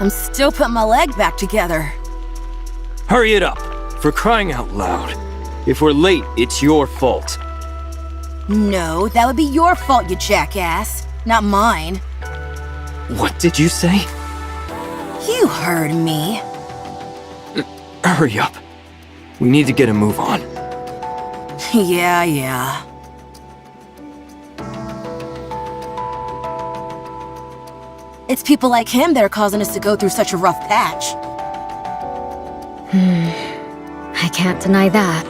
I'm still putting my leg back together. Hurry it up, for crying out loud. If we're late, it's your fault. No, that would be your fault, you jackass, not mine. What did you say? You heard me. Hurry up. We need to get a move on. Yeah. It's people like him that are causing us to go through such a rough patch. I can't deny that.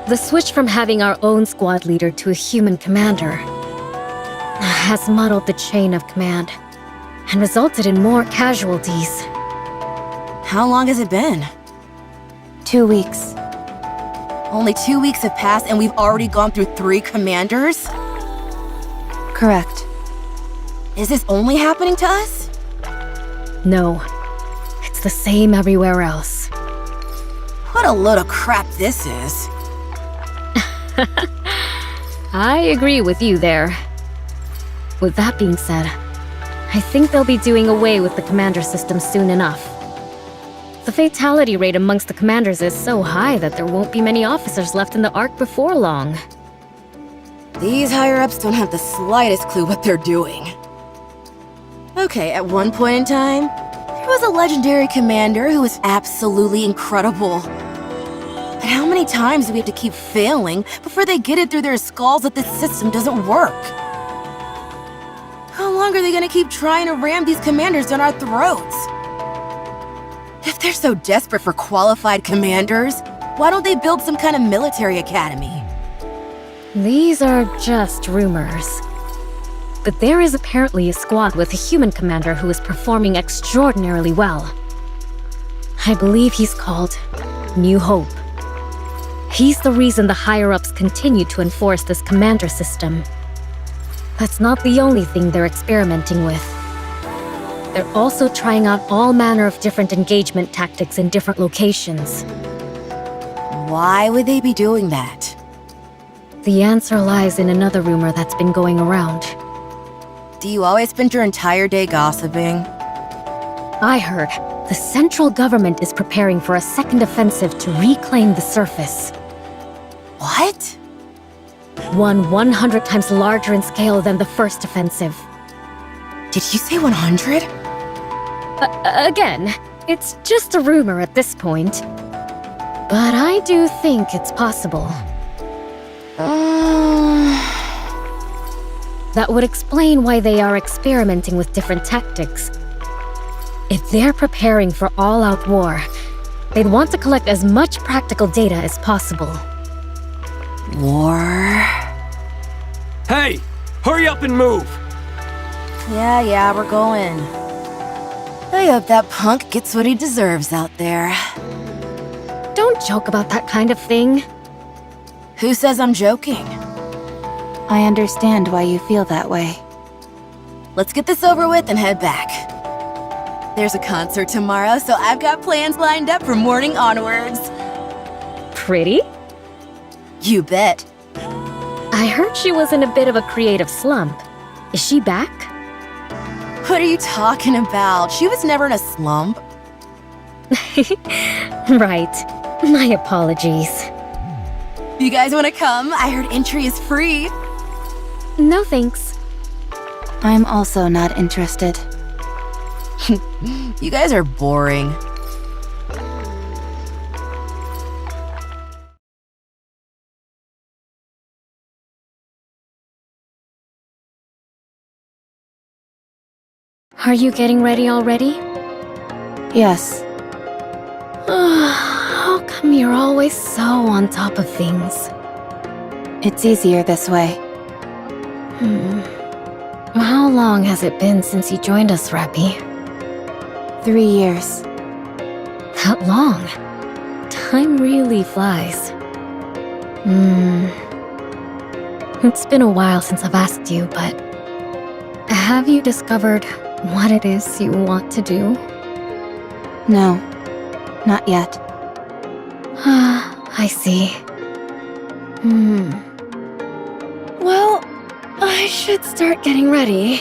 The switch from having our own squad leader to a human commander has muddled the chain of command. and resulted in more casualties. How long has it been? 2 weeks. Only 2 weeks have passed and we've already gone through 3 commanders? Correct. Is this only happening to us? No, it's the same everywhere else. What a load of crap this is. I agree with you there. With that being said, I think they'll be doing away with the commander system soon enough. The fatality rate amongst the commanders is so high that there won't be many officers left in the Ark before long. These higher-ups don't have the slightest clue what they're doing. Okay, at one point in time, there was a legendary commander who was absolutely incredible. But how many times do we have to keep failing before they get it through their skulls that this system doesn't work? How long are they gonna keep trying to ram these commanders down our throats? If they're so desperate for qualified commanders, why don't they build some kind of military academy? These are just rumors. But there is apparently a squad with a human commander who is performing extraordinarily well. I believe he's called New Hope. He's the reason the higher-ups continue to enforce this commander system. That's not the only thing they're experimenting with. They're also trying out all manner of different engagement tactics in different locations. Why would they be doing that? The answer lies in another rumor that's been going around. Do you always spend your entire day gossiping? I heard the central government is preparing for a second offensive to reclaim the surface. What? One 100 times larger in scale than the first offensive. Did you say 100? Again, it's just a rumor at this point. But I do think it's possible. That would explain why they are experimenting with different tactics. If they're preparing for all-out war, they'd want to collect as much practical data as possible. War? Hey! Hurry up and move! Yeah, we're going. I hope that punk gets what he deserves out there. Don't joke about that kind of thing. Who says I'm joking? I understand why you feel that way. Let's get this over with and head back. There's a concert tomorrow, so I've got plans lined up from morning onwards. Pretty? You bet. I heard she was in a bit of a creative slump. Is she back? What are you talking about? She was never in a slump. Right. My apologies. You guys want to come? I heard entry is free. No thanks. I'm also not interested. You guys are boring. Are you getting ready already? Yes. How come you're always so on top of things? It's easier this way. How long has it been since you joined us, Rappy? 3 years. That long? Time really flies. It's been a while since I've asked you, but have you discovered what it is you want to do? No, not yet. I see. Well, I should start getting ready.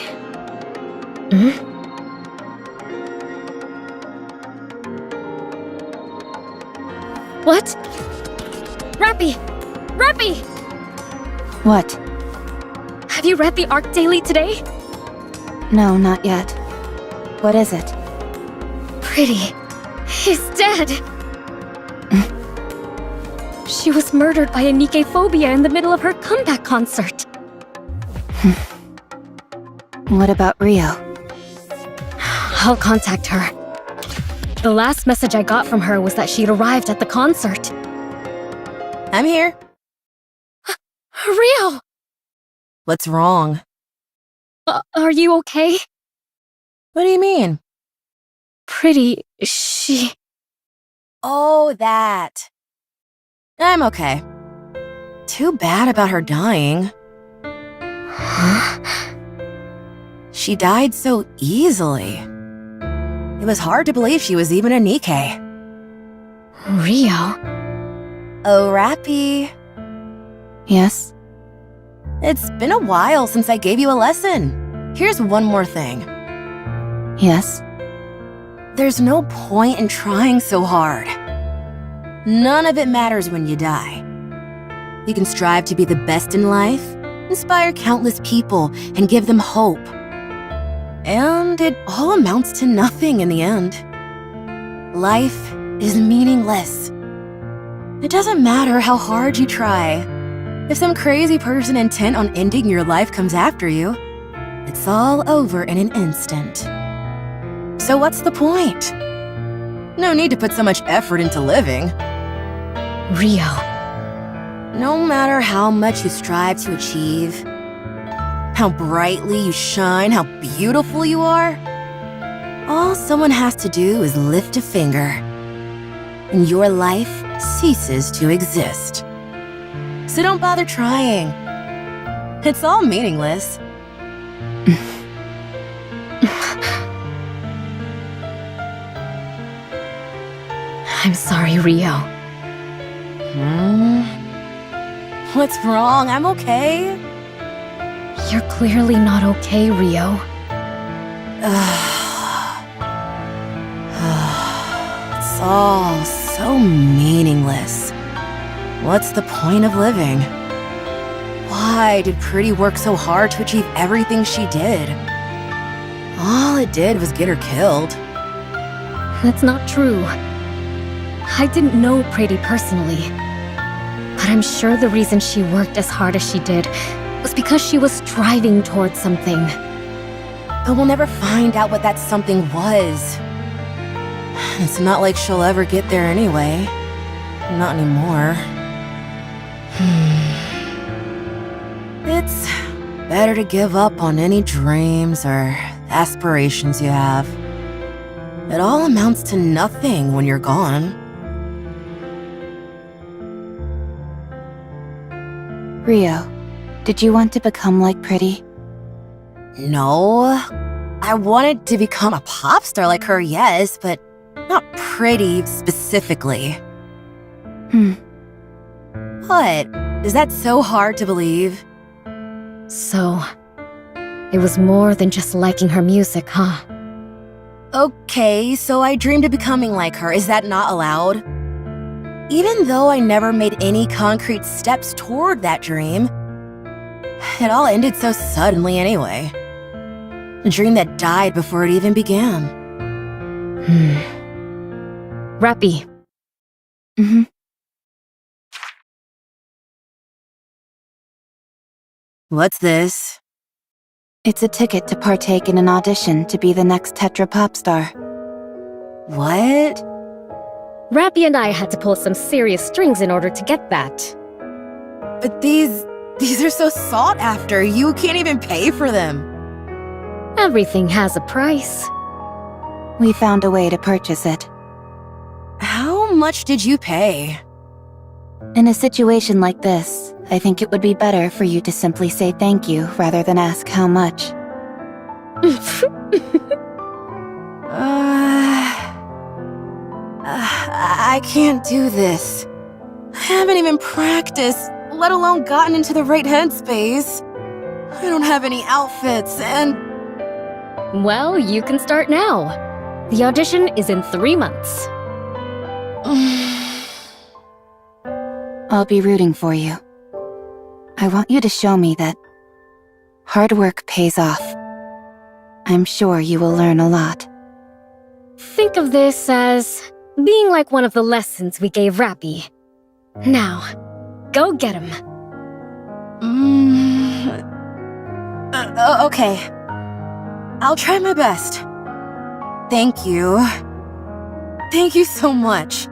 What? Rappy! Rappy! What? Have you read the Arc Daily today? No, not yet. What is it? Pretty. He's dead. She was murdered by a Nikke phobia in the middle of her comeback concert. What about Rio? I'll contact her. The last message I got from her was that she'd arrived at the concert. I'm here. Rio! What's wrong? Are you okay? What do you mean? Pretty, she... Oh, that. I'm okay. Too bad about her dying. She died so easily. It was hard to believe she was even a Nikke. Rio? Oh, Rappy. Yes? It's been a while since I gave you a lesson. Here's one more thing. Yes? There's no point in trying so hard. None of it matters when you die. You can strive to be the best in life, inspire countless people, and give them hope. And it all amounts to nothing in the end. Life is meaningless. It doesn't matter how hard you try. If some crazy person intent on ending your life comes after you, it's all over in an instant. So what's the point? No need to put so much effort into living. Rio. No matter how much you strive to achieve, how brightly you shine, how beautiful you are, all someone has to do is lift a finger, and your life ceases to exist. So don't bother trying. It's all meaningless. I'm sorry, Rio. What's wrong? I'm okay. You're clearly not okay, Rio. It's all so meaningless. What's the point of living? Why did Pretty work so hard to achieve everything she did? All it did was get her killed. That's not true. I didn't know Pretty personally. But I'm sure the reason she worked as hard as she did was because she was striving towards something. But we'll never find out what that something was. It's not like she'll ever get there anyway. Not anymore. It's better to give up on any dreams or aspirations you have. It all amounts to nothing when you're gone. Rio, did you want to become like Pretty? No. I wanted to become a pop star like her, yes, but not Pretty specifically. What? Is that so hard to believe? So, it was more than just liking her music, huh? Okay, so I dreamed of becoming like her. Is that not allowed? Even though I never made any concrete steps toward that dream, it all ended so suddenly anyway. A dream that died before it even began. Rappy. What's this? It's a ticket to partake in an audition to be the next Tetra pop star. What? Rappy and I had to pull some serious strings in order to get that. But these are so sought after. You can't even pay for them. Everything has a price. We found a way to purchase it. How much did you pay? In a situation like this, I think it would be better for you to simply say thank you rather than ask how much. I can't do this. I haven't even practiced, let alone gotten into the right headspace. I don't have any outfits, and... Well, you can start now. The audition is in 3 months. I'll be rooting for you. I want you to show me that hard work pays off. I'm sure you will learn a lot. Think of this as being like one of the lessons we gave Rappy. Now, go get him. Okay. I'll try my best. Thank you. Thank you so much.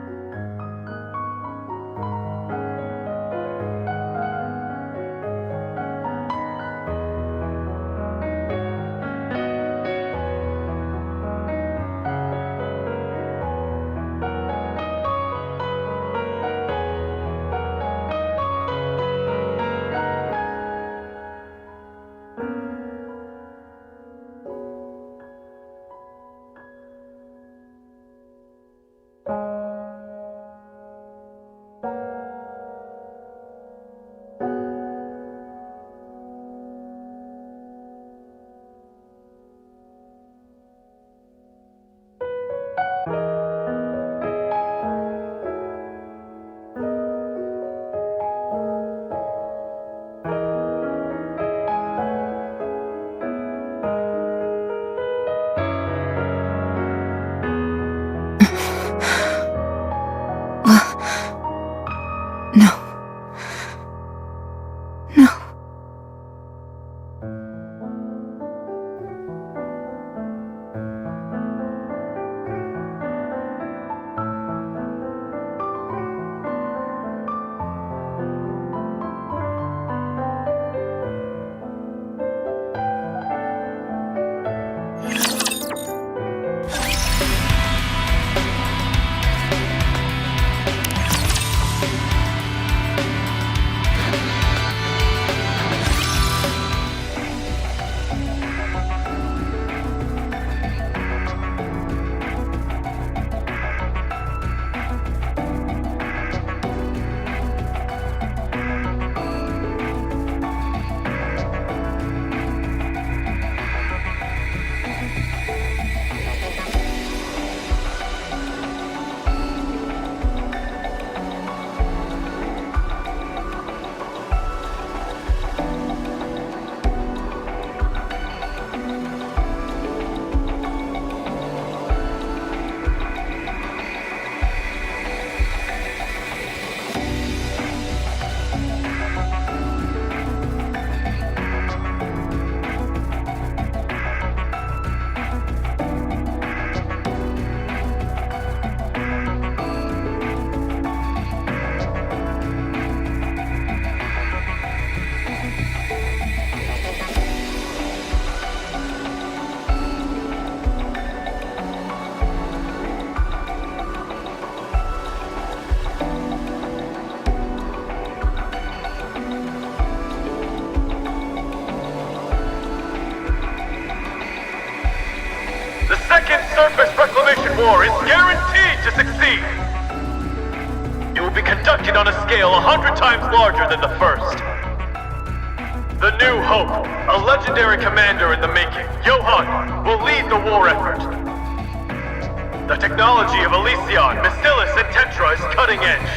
No. No. The second surface reclamation war is guaranteed to succeed. It will be conducted on a scale 100 times larger than the first. The New Hope, a legendary commander in the making, Johann, will lead the war effort. The technology of Elysion, Bacillus, and Tetra is cutting edge.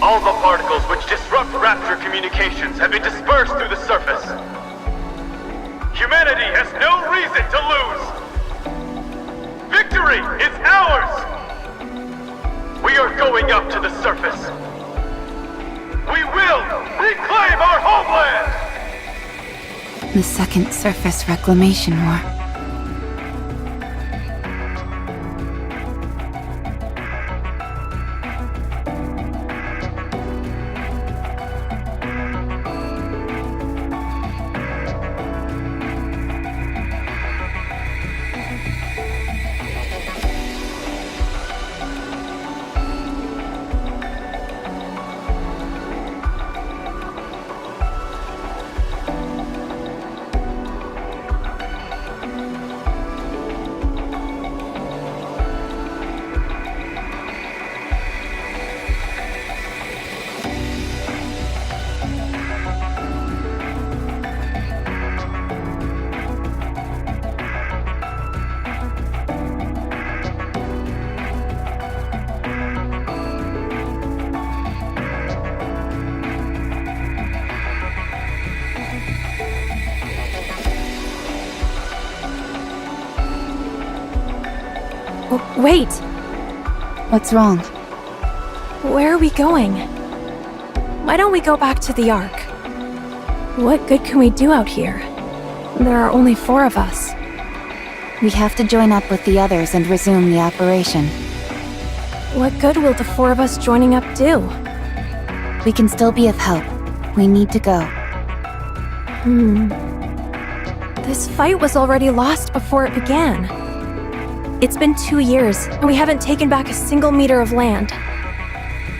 All the particles which disrupt Rapture communications have been dispersed through the surface. Humanity has no reason to lose! Victory is ours! We are going up to the surface. We will reclaim our homeland! The second surface reclamation war. Wait! What's wrong? Where are we going? Why don't we go back to the Ark? What good can we do out here? There are only 4 of us. We have to join up with the others and resume the operation. What good will the 4 of us joining up do? We can still be of help. We need to go. This fight was already lost before it began. It's been 2 years, and we haven't taken back a single meter of land.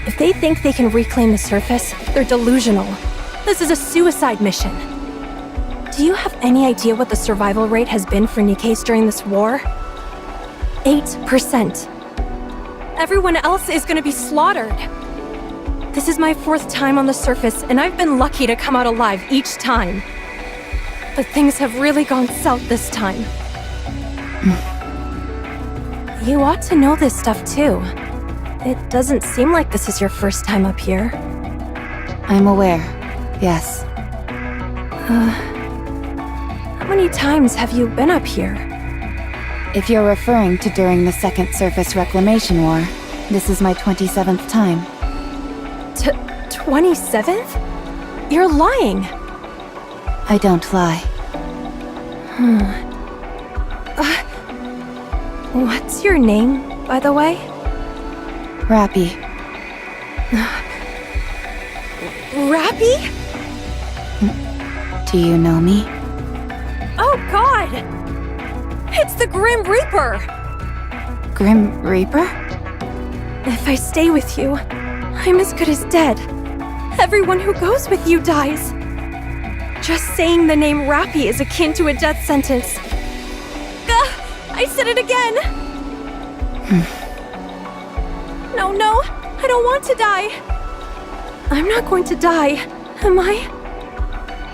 If they think they can reclaim the surface, they're delusional. This is a suicide mission. Do you have any idea what the survival rate has been for Nikke's during this war? 8%. Everyone else is gonna be slaughtered. This is my 4th time on the surface, and I've been lucky to come out alive each time. But things have really gone south this time. You ought to know this stuff too. It doesn't seem like this is your first time up here. I'm aware, yes. How many times have you been up here? If you're referring to during the second surface reclamation war, this is my 27th time. 27th? You're lying. I don't lie. What's your name, by the way? Rappy. Rappy? Do you know me? Oh god! It's the Grim Reaper! Grim Reaper? If I stay with you, I'm as good as dead. Everyone who goes with you dies. Just saying the name Rappy is akin to a death sentence. I said it again! No, I don't want to die. I'm not going to die, am I?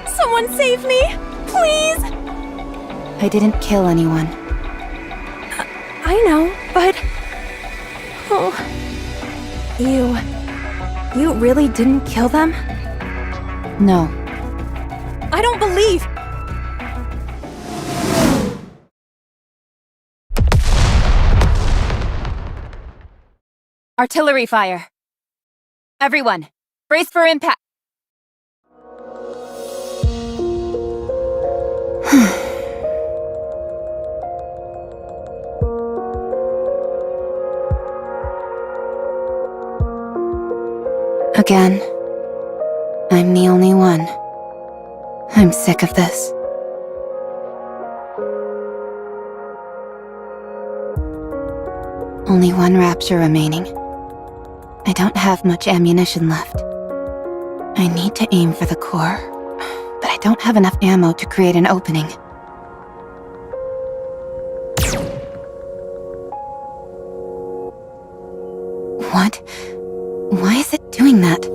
Someone save me, please! I didn't kill anyone. I know, but... Oh... You really didn't kill them? No. I don't believe... Artillery fire. Everyone, brace for impact. Again. I'm the only one. I'm sick of this. Only one rapture remaining. I don't have much ammunition left. I need to aim for the core, but I don't have enough ammo to create an opening. What? Why is it doing that?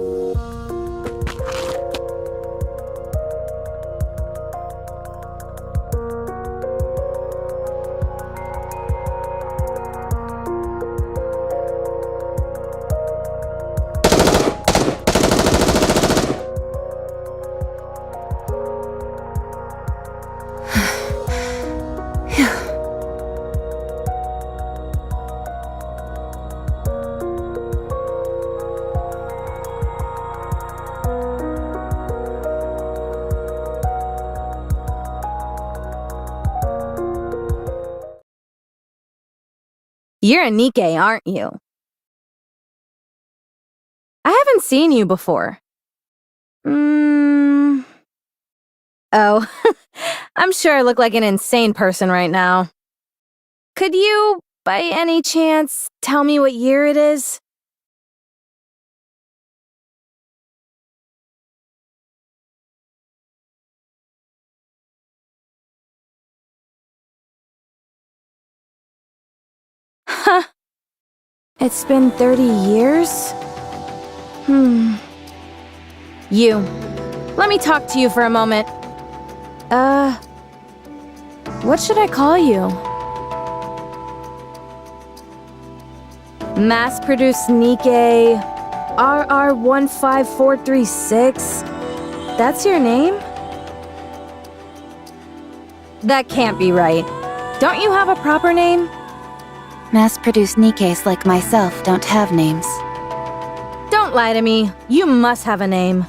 You're a Nikke, aren't you? I haven't seen you before. Oh, I'm sure I look like an insane person right now. Could you, by any chance, tell me what year it is? Huh. It's been 30 years? You. Let me talk to you for a moment. What should I call you? Mass-produced Nikke RR15436. That's your name? That can't be right. Don't you have a proper name? Mass-produced Nikkes like myself don't have names. Don't lie to me. You must have a name.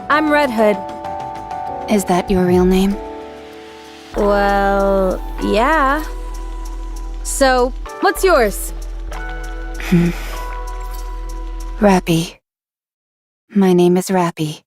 I'm Red Hood. Is that your real name? Well, yeah. So, what's yours? Rappy. My name is Rappy.